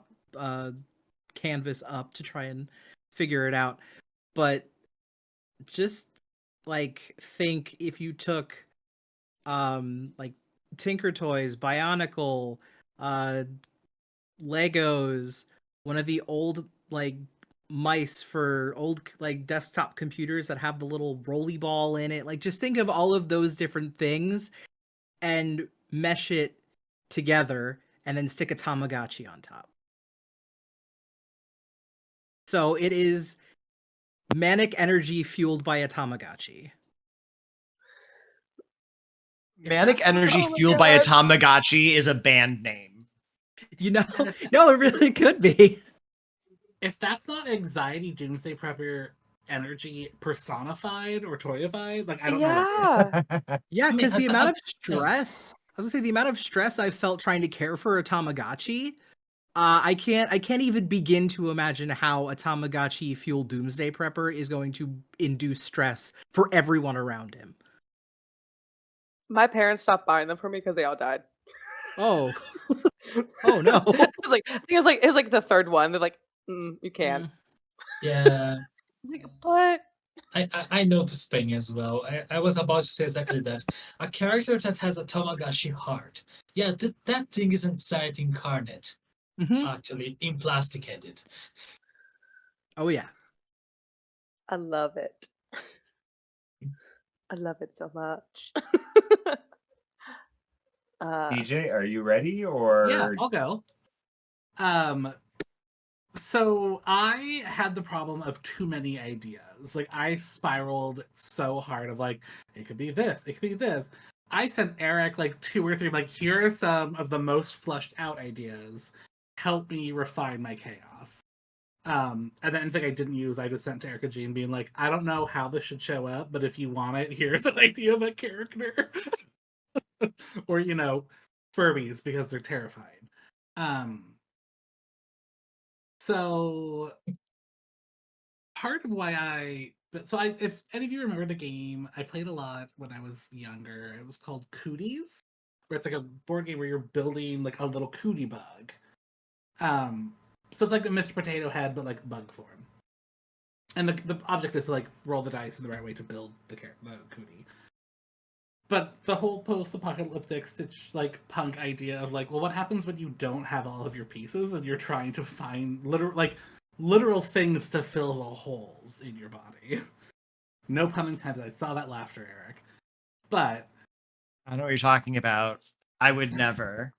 canvas up to try and figure it out. But just like think if you took like Tinker Toys, Bionicle, Legos, one of the old like mice for old like desktop computers that have the little rolly ball in it. Like just think of all of those different things and mesh it together and then stick a Tamagotchi on top. So it is manic energy fueled by a Tamagotchi. Manic energy Oh my fueled by a God. Tamagotchi is a band name. You know, no, it really could be. If that's not anxiety doomsday prepper energy personified or toyified, like I don't know what is. Yeah. Yeah, I mean, because the amount of yeah. stress, I was gonna say the amount of stress I felt trying to care for a Tamagotchi, I can't even begin to imagine how a Tamagotchi fueled doomsday prepper is going to induce stress for everyone around him. My parents stopped buying them for me because they all died. Oh, oh no. It's like I think it was like the third one. They're like, you can't. Yeah, I was like, but I know this thing as well. I was about to say exactly that. A character that has a Tamagotchi heart. Yeah, that thing is anxiety incarnate, Mhm. actually, implasticated. Oh yeah. I love it. I love it so much. DJ, are you ready Yeah, or I'll go. So I had the problem of too many ideas. Like I spiraled so hard of like, it could be this, it could be this. I sent Eric like 2 or 3, like, here are some of the most flushed out ideas. Help me refine my chaos. And then anything I didn't use, I just sent to Erica Jean being like, I don't know how this should show up, but if you want it, here's an idea of a character. Or, Furbies because they're terrifying. So part of why if any of you remember the game, I played a lot when I was younger. It was called Cooties, where it's like a board game where you're building like a little cootie bug. So it's like a Mr. Potato Head, but like bug form. And the object is to like roll the dice in the right way to build the cootie. But the whole post-apocalyptic stitch like punk idea of like, well, what happens when you don't have all of your pieces and you're trying to find literal things to fill the holes in your body? No pun intended. I saw that laughter, Eric. But I know what you're talking about. I would never.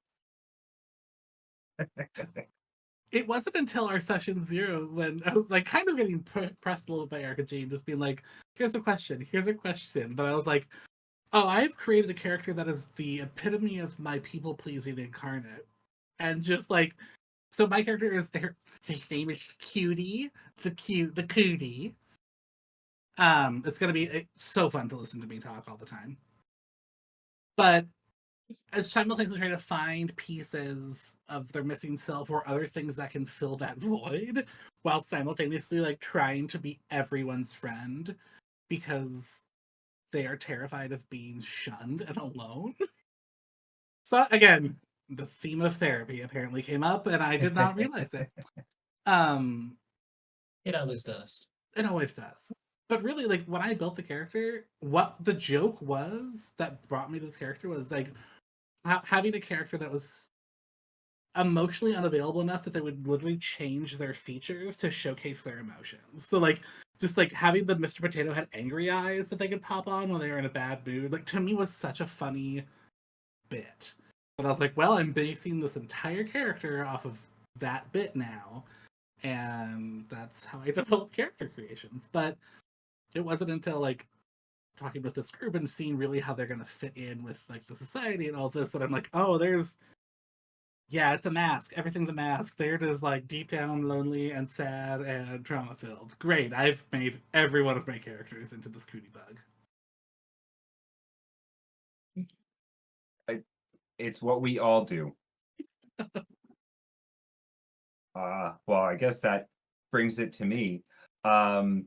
it wasn't until our session 0 when I was like kind of getting pressed a little by Erica Jean, just being like, here's a question. But I was like, oh, I've created a character that is the epitome of my people-pleasing incarnate. And just like, so my character is, his name is Cutie, the cootie. It's going to be so fun to listen to me talk all the time. But as simultaneously trying to find pieces of their missing self or other things that can fill that void, while simultaneously like trying to be everyone's friend because they are terrified of being shunned and alone. So again, the theme of therapy apparently came up and I did not realize it. It always does. It always does. But really, like, when I built the character, what the joke was that brought me to this character was like having a character that was emotionally unavailable enough that they would literally change their features to showcase their emotions. So like just like having the Mr. Potato Head angry eyes that they could pop on when they were in a bad mood, like to me was such a funny bit. But I was like, well, I'm basing this entire character off of that bit now. And that's how I develop character creations. But it wasn't until like talking with this group and seeing really how they're gonna fit in with like the society and all this that I'm like, oh, it's a mask. Everything's a mask. There it is, like deep down lonely and sad and trauma filled. Great. I've made every one of my characters into this cootie bug. It's what we all do. Well, I guess that brings it to me. Um,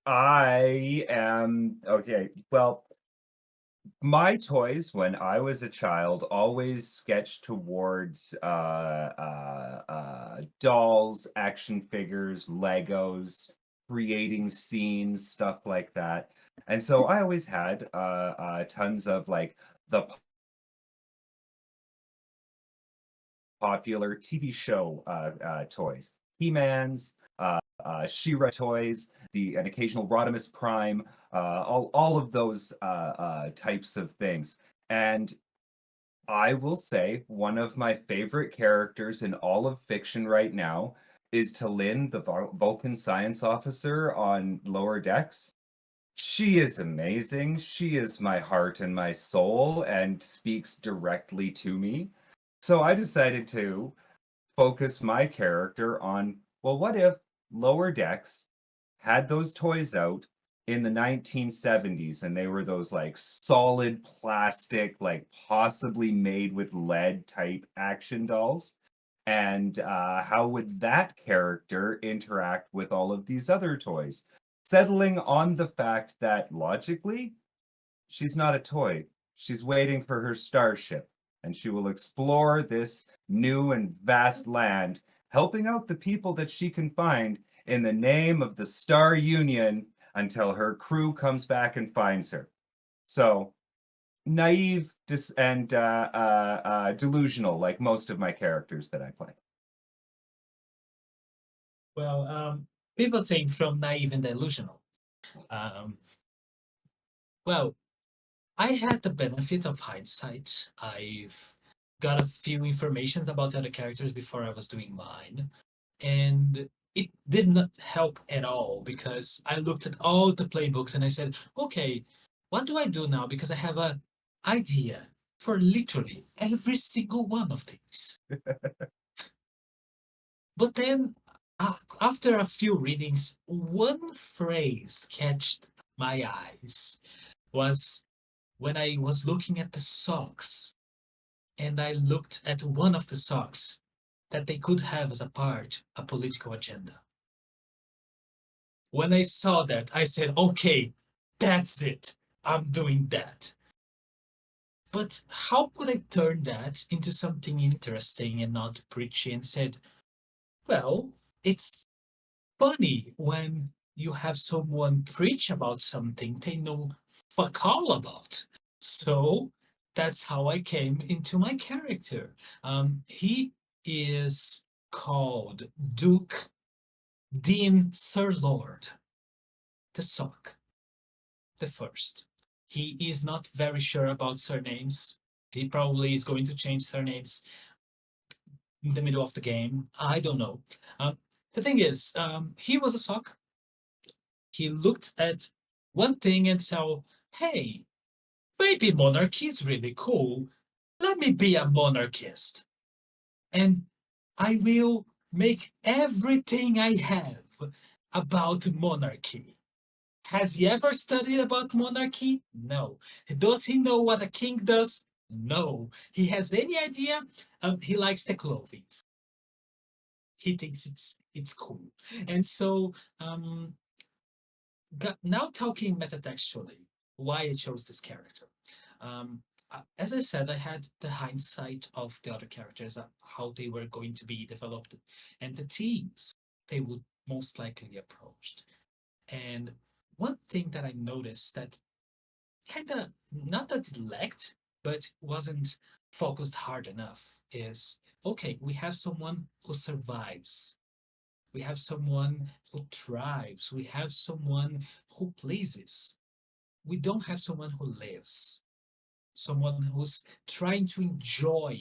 I am okay. Well, my toys when I was a child always sketched towards dolls, action figures, Legos, creating scenes, stuff like that. And so I always had tons of like the popular TV show toys, He-Man's, She-Ra toys, an occasional Rodimus Prime, all of those types of things. And I will say one of my favorite characters in all of fiction right now is Talin, the Vulcan science officer on Lower Decks. She is amazing. She is my heart and my soul and speaks directly to me. So I decided to focus my character on, well, what if Lower Decks had those toys out in the 1970s and they were those like solid plastic, like possibly made with lead type action dolls? And how would that character interact with all of these other toys? Settling on the fact that logically, she's not a toy. She's waiting for her starship, and she will explore this new and vast land, helping out the people that she can find in the name of the Star Union until her crew comes back and finds her. So, naive and delusional, like most of my characters that I play. Well, pivoting from naive and delusional. Um, well, I had the benefit of hindsight. I've got a few informations about the other characters before I was doing mine, and it did not help at all because I looked at all the playbooks and I said, okay, what do I do now? Because I have a idea for literally every single one of these. But then, after a few readings, one phrase catched my eyes was when I was looking at the socks, and I looked at one of the socks that they could have as a part a political agenda. When I saw that, I said, okay, that's it. I'm doing that. But how could I turn that into something interesting and not preachy? And said, well, it's funny when you have someone preach about something they know fuck all about. So that's how I came into my character. He is called Duke Dean Sir Lord, the Sock, the first. He is not very sure about surnames. He probably is going to change surnames in the middle of the game. I don't know. The thing is, he was a sock. He looked at one thing and said, hey, maybe monarchy is really cool. Let me be a monarchist. And I will make everything I have about monarchy. Has he ever studied about monarchy? No. Does he know what a king does? No. He has any idea? He likes the clothing. He thinks it's cool. And so now talking metatextually, why I chose this character. As I said, I had the hindsight of the other characters, how they were going to be developed, and the themes they would most likely approached. And one thing that I noticed that kind of not that it lacked, but wasn't focused hard enough is okay, we have someone who survives. We have someone who thrives. We have someone who pleases. We don't have someone who lives. someone who's trying to enjoy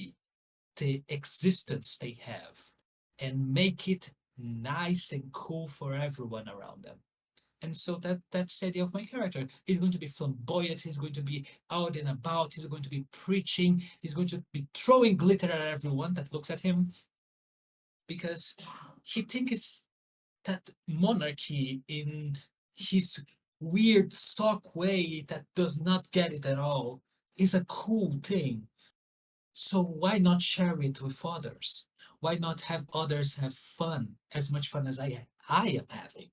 the existence they have and make it nice and cool for everyone around them. And so that's the idea of my character. He's going to be flamboyant, he's going to be out and about, he's going to be preaching, he's going to be throwing glitter at everyone that looks at him, because he thinks that monarchy in his weird sock way that does not get it at all is a cool thing. So why not share it with others? Why not have others have fun, as much fun as I am having?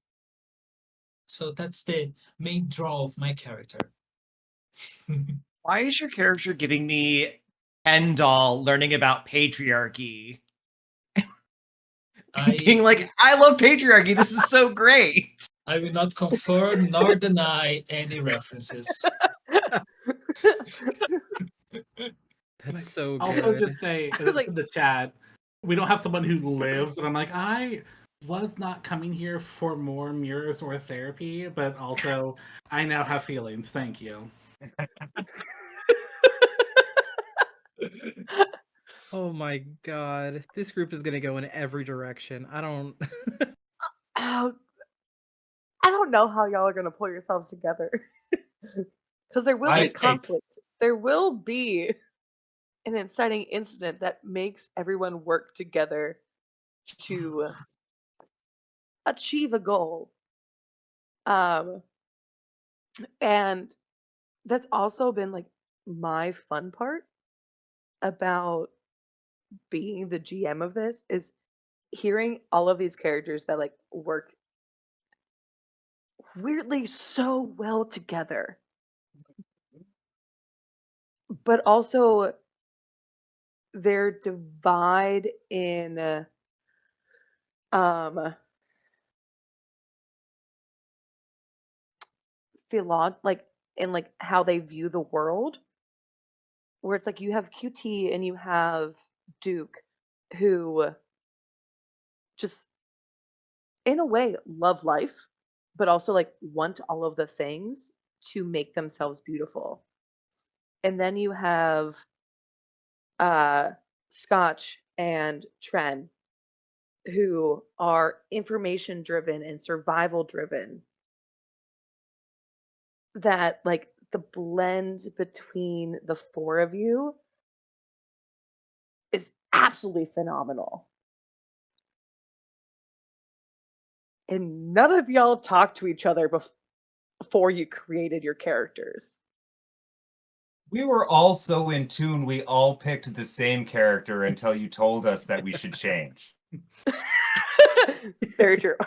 So that's the main draw of my character. Why is your character giving me Ken doll learning about patriarchy? Being like, I love patriarchy. This is so great. I will not confirm nor deny any references. That's so good. Also, just say in Like- the chat, we don't have someone who lives, and I'm like, I was not coming here for more mirrors or therapy, but also I now have feelings. Thank you. Oh my god. This group is gonna go in every direction. I don't Oh, I don't know how y'all are gonna pull yourselves together. Because there will be conflict. There will be an inciting incident that makes everyone work together to achieve a goal. And that's also been like my fun part about being the GM of this is hearing all of these characters that like work weirdly so well together. But also their divide in um like in like how they view the world, where it's like you have QT and you have Duke who just in a way love life but also like want all of the things to make themselves beautiful. And then you have Scotch and Tren who are information driven and survival driven, that like the blend between the four of you is absolutely phenomenal. And none of y'all talked to each other before you created your characters. We were all so in tune, we all picked the same character until you told us that we should change. Very true.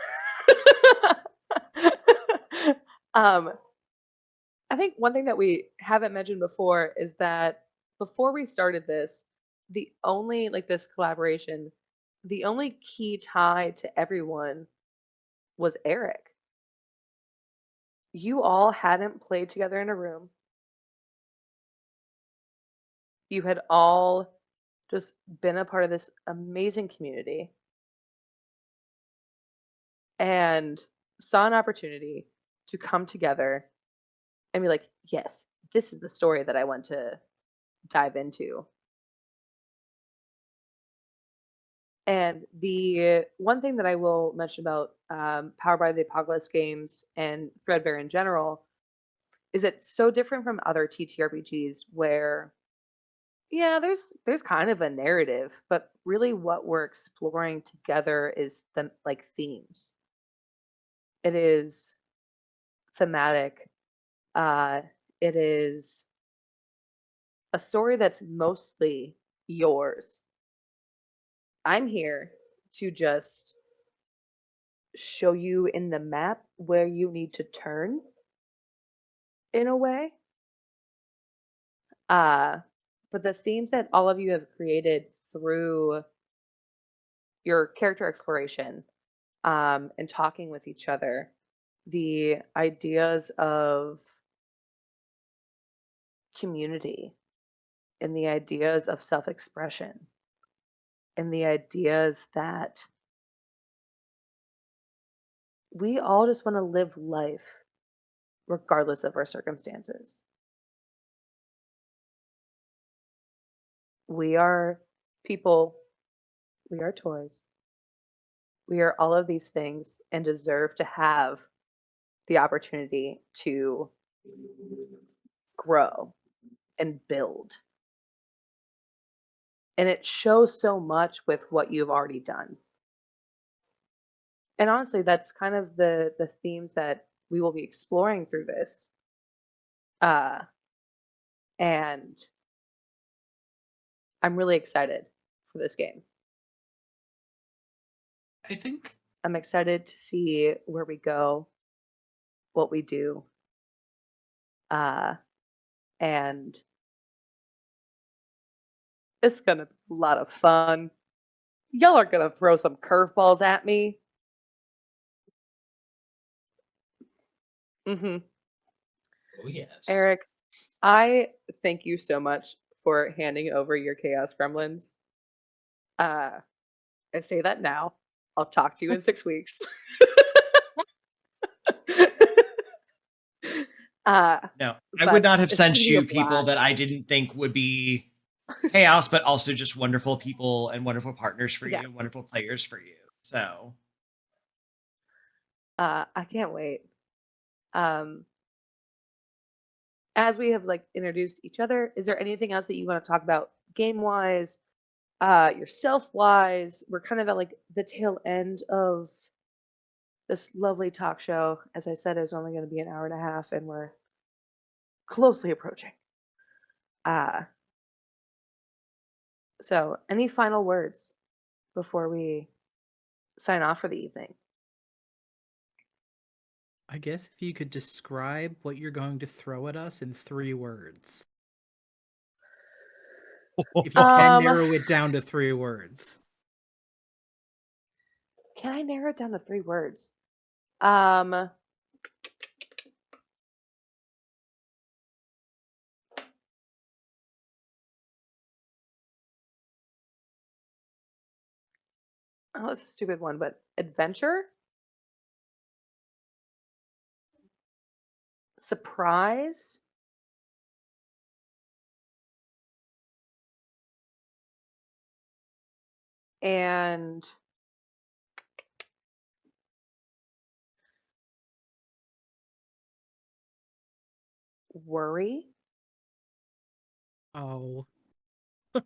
I think one thing that we haven't mentioned before is that before we started this, the only like this collaboration, the only key tie to everyone was Eric. You all hadn't played together in a room. You had all just been a part of this amazing community and saw an opportunity to come together and be like, yes, this is the story that I want to dive into. And the one thing that I will mention about Powered by the Apocalypse games and Threadbare in general is it's so different from other TTRPGs where, yeah, there's kind of a narrative, but really what we're exploring together is the like themes. It is thematic. Uh, it is a story that's mostly yours. I'm here to just show you in the map where you need to turn in a way. But the themes that all of you have created through your character exploration and talking with each other, the ideas of community and the ideas of self expression and the ideas that we all just want to live life regardless of our circumstances. We are people, we are toys, we are all of these things and deserve to have the opportunity to grow and build. And it shows so much with what you've already done. And honestly, that's kind of the themes that we will be exploring through this. Uh, and I'm really excited for this game. I think I'm excited to see where we go, what we do, and it's gonna be a lot of fun. Y'all are gonna throw some curveballs at me. Hmm. Oh yes. Eric, I thank you so much for handing over your Chaos Gremlins. I say that now. I'll talk to you in 6 weeks. uh, No, I would but not have it's gonna sent be a you people blast. that I didn't think would be chaos, but also just wonderful people and wonderful partners for Yeah. you and wonderful players for you. So I can't wait. Um, as we have like introduced each other, is there anything else that you want to talk about game wise, yourself wise? We're kind of at like the tail end of this lovely talk show. As I said, it's only going to be an hour and a half, and we're closely approaching. Uh, so, any final words before we sign off for the evening? I guess if you could describe what you're going to throw at us in 3 words. If you can Um, narrow it down to 3 words. can I narrow it down to 3 words? Um, oh, it's a stupid one, but adventure, surprise, and worry. Oh.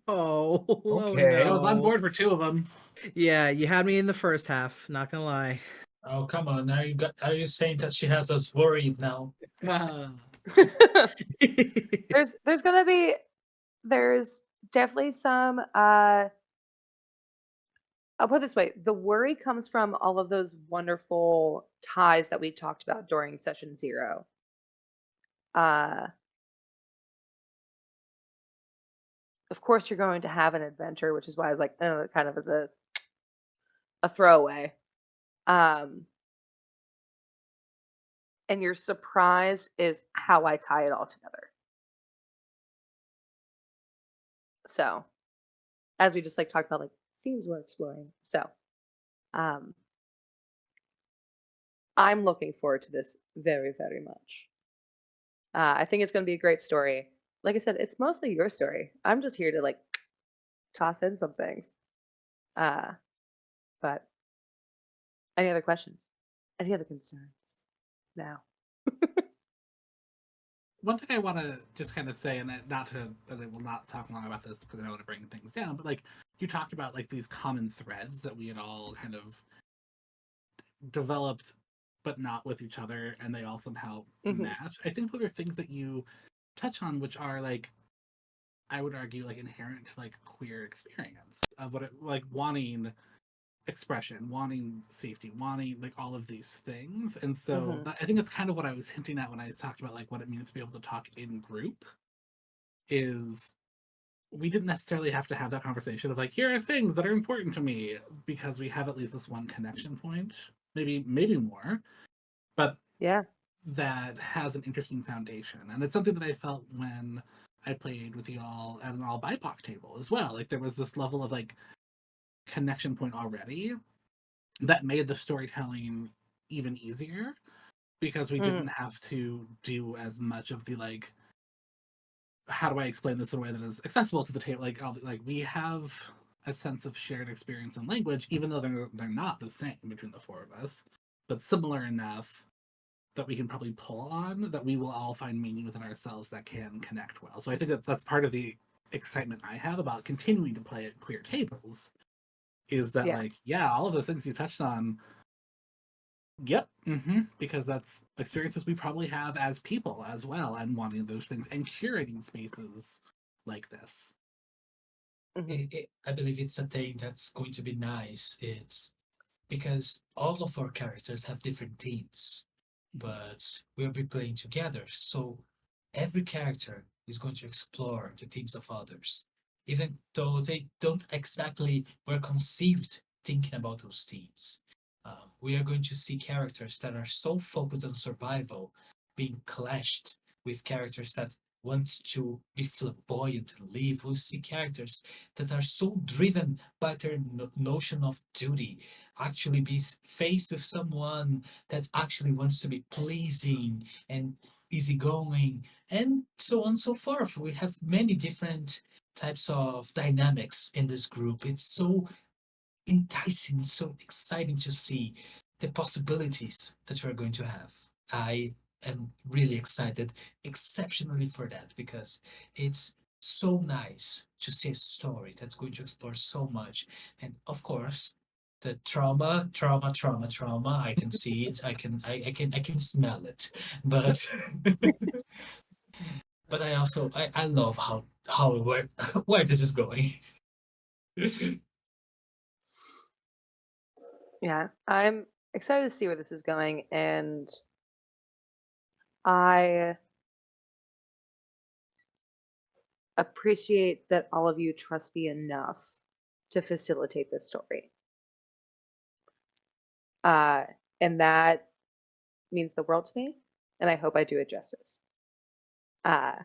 Oh, oh Okay. I was on no. board for 2 of them. Yeah, you had me in the first half, not gonna lie. Oh come on! Are you saying that she has us worried now? There's gonna be there's definitely some I'll put it this way, the worry comes from all of those wonderful ties that we talked about during session 0. Uh of course you're going to have an adventure, which is why I was like, oh, it kind of is a throwaway. Um and your surprise is how I tie it all together. So, as we just like talked about like themes we're exploring. So, um I'm looking forward to this very, very much. I think it's going to be a great story. Like I said, it's mostly your story. I'm just here to like toss in some things. Uh, but any other questions? Any other concerns? Now. One thing I want to just kind of say, and not to, that I will not talk long about this because I want to bring things down, but like you talked about like these common threads that we had all kind of developed, but not with each other, and they all somehow Hmm. match. I think those are things that you touch on, which are like, I would argue, like inherent to like queer experience of what it like wanting expression, wanting safety, wanting like all of these things. And so Hmm. I think it's kind of what I was hinting at when I talked about like what it means to be able to talk in group is we didn't necessarily have to have that conversation of like, here are things that are important to me, because we have at least this one connection point, maybe more, but Yeah. that has an interesting foundation. And it's something that I felt when I played with you all at an all BIPOC table as well. Like there was this level of like connection point already that made the storytelling even easier, because we Mm. didn't have to do as much of the like how do I explain this in a way that is accessible to the table? Like we have a sense of shared experience and language, even though they're not the same between the four of us, but similar enough that we can probably pull on, that we will all find meaning within ourselves that can connect well. So I think that that's part of the excitement I have about continuing to play at queer tables, is that Yeah. like, yeah, all of those things you touched on. Yep. Because that's experiences we probably have as people as well, and wanting those things and curating spaces like this. I believe it's a thing that's going to be nice. It's because all of our characters have different themes, but we'll be playing together. So every character is going to explore the themes of others, even though they don't exactly were conceived thinking about those themes. We are going to see characters that are so focused on survival being clashed with characters that want to be flamboyant and live. We see characters that are so driven by their notion of duty actually be faced with someone that actually wants to be pleasing and easygoing, and so on and so forth. We have many different types of dynamics in this group. It's so enticing, so exciting to see the possibilities that we're going to have. I am really excited, exceptionally for that, because it's so nice to see a story that's going to explore so much. And of course, the trauma. I can see it. I can smell it. But but I also I love how where this is going. Yeah. I'm excited to see where this is going, and I appreciate that all of you trust me enough to facilitate this story. Uh, and that means the world to me, and I hope I do it justice. Uh,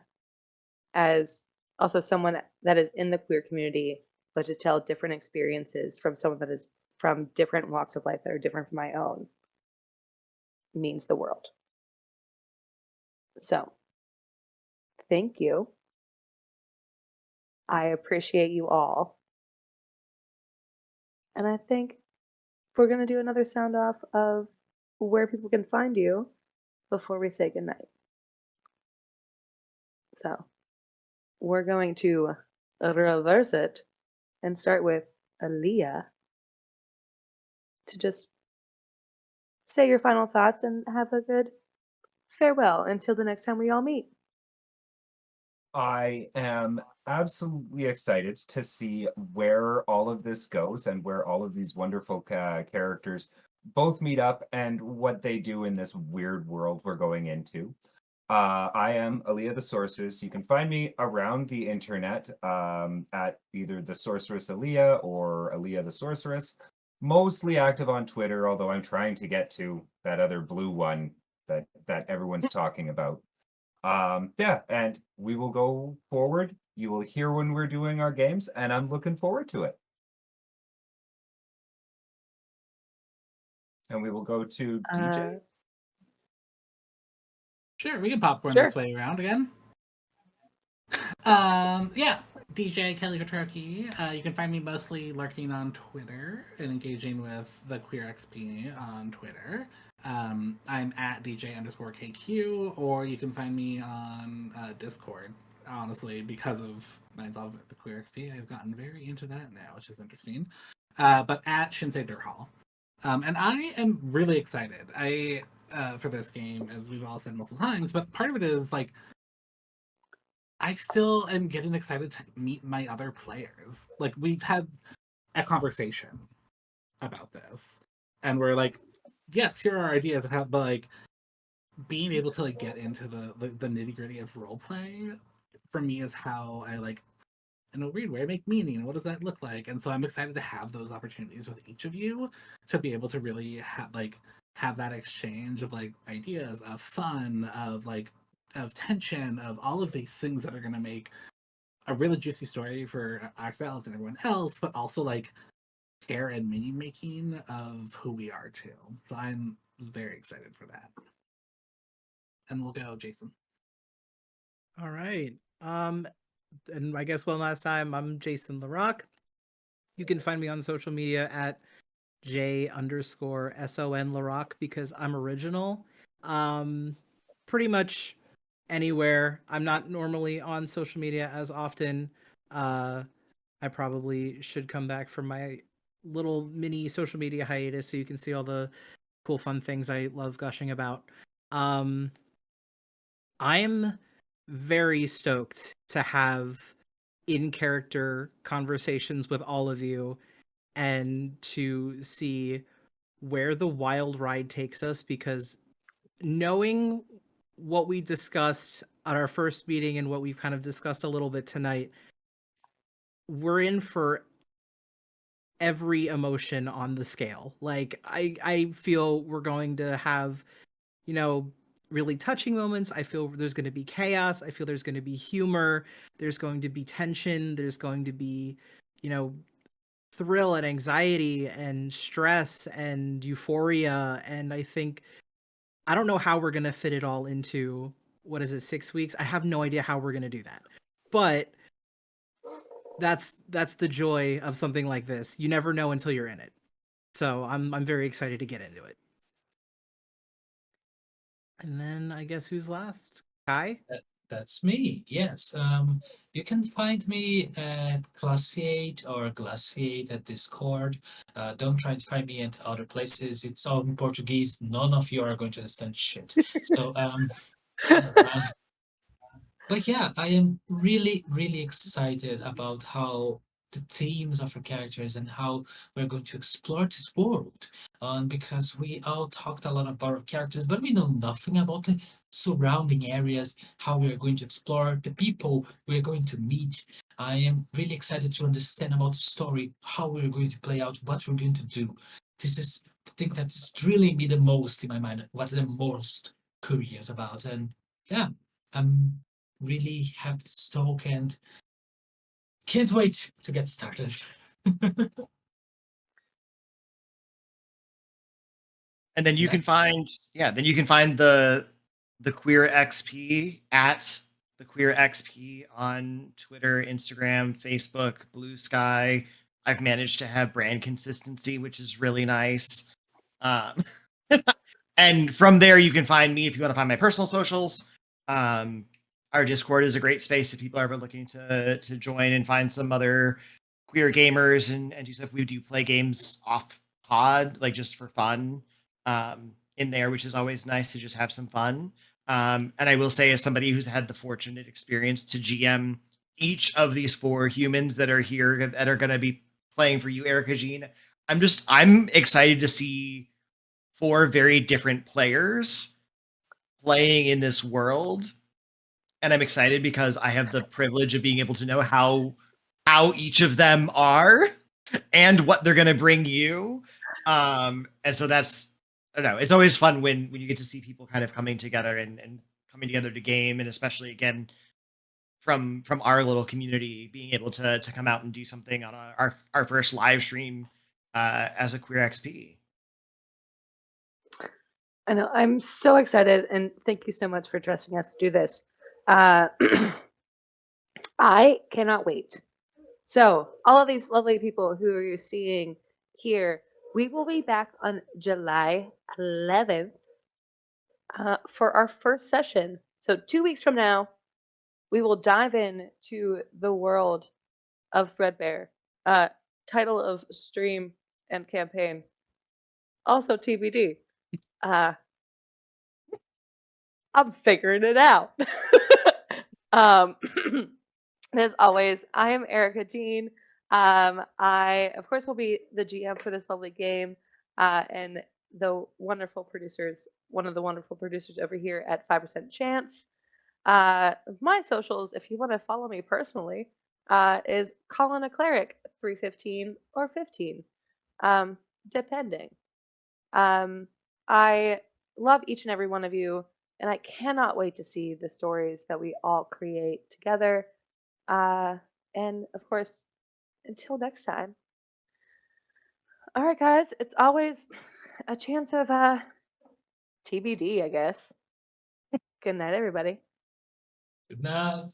as also someone that is in the queer community, but to tell different experiences from someone that is from different walks of life that are different from my own means the world. So, thank you. I appreciate you all. And I think we're going to do another sound off of where people can find you before we say goodnight. So, we're going to reverse it and start with Aaliyah to just say your final thoughts and have a good farewell until the next time we all meet. I am absolutely excited to see where all of this goes and where all of these wonderful characters both meet up and what they do in this weird world we're going into. I am Aaliyah the Sorceress. You can find me around the internet at either the Sorceress Aaliyah or Aaliyah the Sorceress. Mostly active on Twitter, although I'm trying to get to that other blue one that everyone's talking about. Yeah, and we will go forward. You will hear when we're doing our games, and I'm looking forward to it. And we will go to DJ. Sure, we can popcorn Sure. this way around again. Yeah, DJ Kelly Katroki. You can find me mostly lurking on Twitter and engaging with the QueerXP on Twitter. I'm at DJ_KQ, or you can find me on Discord. Honestly, because of my involvement with the QueerXP, I've gotten very into that now, which is interesting. But at Shinsei Durhal. And I am really excited. For this game, as we've all said multiple times, but part of it is like I still am getting excited to meet my other players. Like we've had a conversation about this, and we're like, yes, here are our ideas, and how, but like being able to like get into the nitty gritty of role play for me is how I like in a weird way I make meaning. What does that look like? And so I'm excited to have those opportunities with each of you to be able to really have that exchange of like ideas of fun, of tension, of all of these things that are going to make a really juicy story for ourselves and everyone else, but also like care and meaning making of who we are too. So I'm very excited for that. And we'll go, Jason. All right. And I guess one last time, I'm Jason Larock. You can find me on social media at J_SON Larock because I'm original. Um, Pretty much anywhere. I'm not normally on social media as often. I probably should come back from my little mini social media hiatus so you can see all the cool, fun things I love gushing about. Um, I'm very stoked to have in character conversations with all of you and to see where the wild ride takes us because knowing what we discussed at our first meeting and what we've kind of discussed a little bit tonight, we're in for every emotion on the scale. Like I feel we're going to have, you know, really touching moments. I feel there's going to be chaos. I feel there's going to be humor. There's going to be tension. There's going to be, you know, thrill and anxiety and stress and euphoria. And I think I don't know how we're going to fit it all into what is it, 6 weeks? I have no idea how we're going to do that. But that's the joy of something like this. You never know until you're in it. So I'm very excited to get into it. And then I guess who's last? Kai? That's me. Yes. You can find me at Glaciate or Glaciate at Discord. Don't try to find me at other places. It's all in Portuguese. None of you are going to understand shit. So, uh, but yeah, I am really, really excited about how the themes of our characters and how we're going to explore this world. Because we all talked a lot about our characters, but we know nothing about the surrounding areas, how we are going to explore, the people we're going to meet. I am really excited to understand about the story, how we're going to play out, what we're going to do. This is the thing that is drilling me the most in my mind, what I'm most curious about. And yeah, I'm really happy to talk and can't wait to get started. And then you can Next. find, then you can find the QueerXP at the QueerXP on Twitter, Instagram, Facebook, Blue Sky. I've managed to have brand consistency, which is really nice. Um, and from there, you can find me if you want to find my personal socials. Our Discord is a great space if people are ever looking to join and find some other queer gamers and do stuff. We do play games off pod, like just for fun, in there, which is always nice to just have some fun. And I will say, as somebody who's had the fortunate experience to GM each of these 4 humans that are here that are going to be playing for you, Erica Jean, I'm excited to see 4 very different players playing in this world. And I'm excited because I have the privilege of being able to know how each of them are and what they're going to bring you. And so that's, I don't know, it's always fun when you get to see people kind of coming together and coming together to game, and especially again from our little community being able to come out and do something on our first live stream as a QueerXP. I know. I'm so excited, and thank you so much for trusting us to do this. Uh, I cannot wait. So, all of these lovely people who you're seeing here, we will be back on July 11th for our first session. So, 2 weeks from now, we will dive in to the world of Threadbare. Title of stream and campaign, also TBD. Uh, I'm figuring it out. um, as always, I am Erica Jean. I, of course, will be the GM for this lovely game, and the wonderful producers, one of the wonderful producers over here at 5% Chance. My socials, if you want to follow me personally, is Colin a Cleric 315 or 15, depending. Um, I love each and every one of you, and I cannot wait to see the stories that we all create together. Uh, and of course, until next time. All right, guys, it's always a chance of TBD, I guess. Good night, everybody. Good night.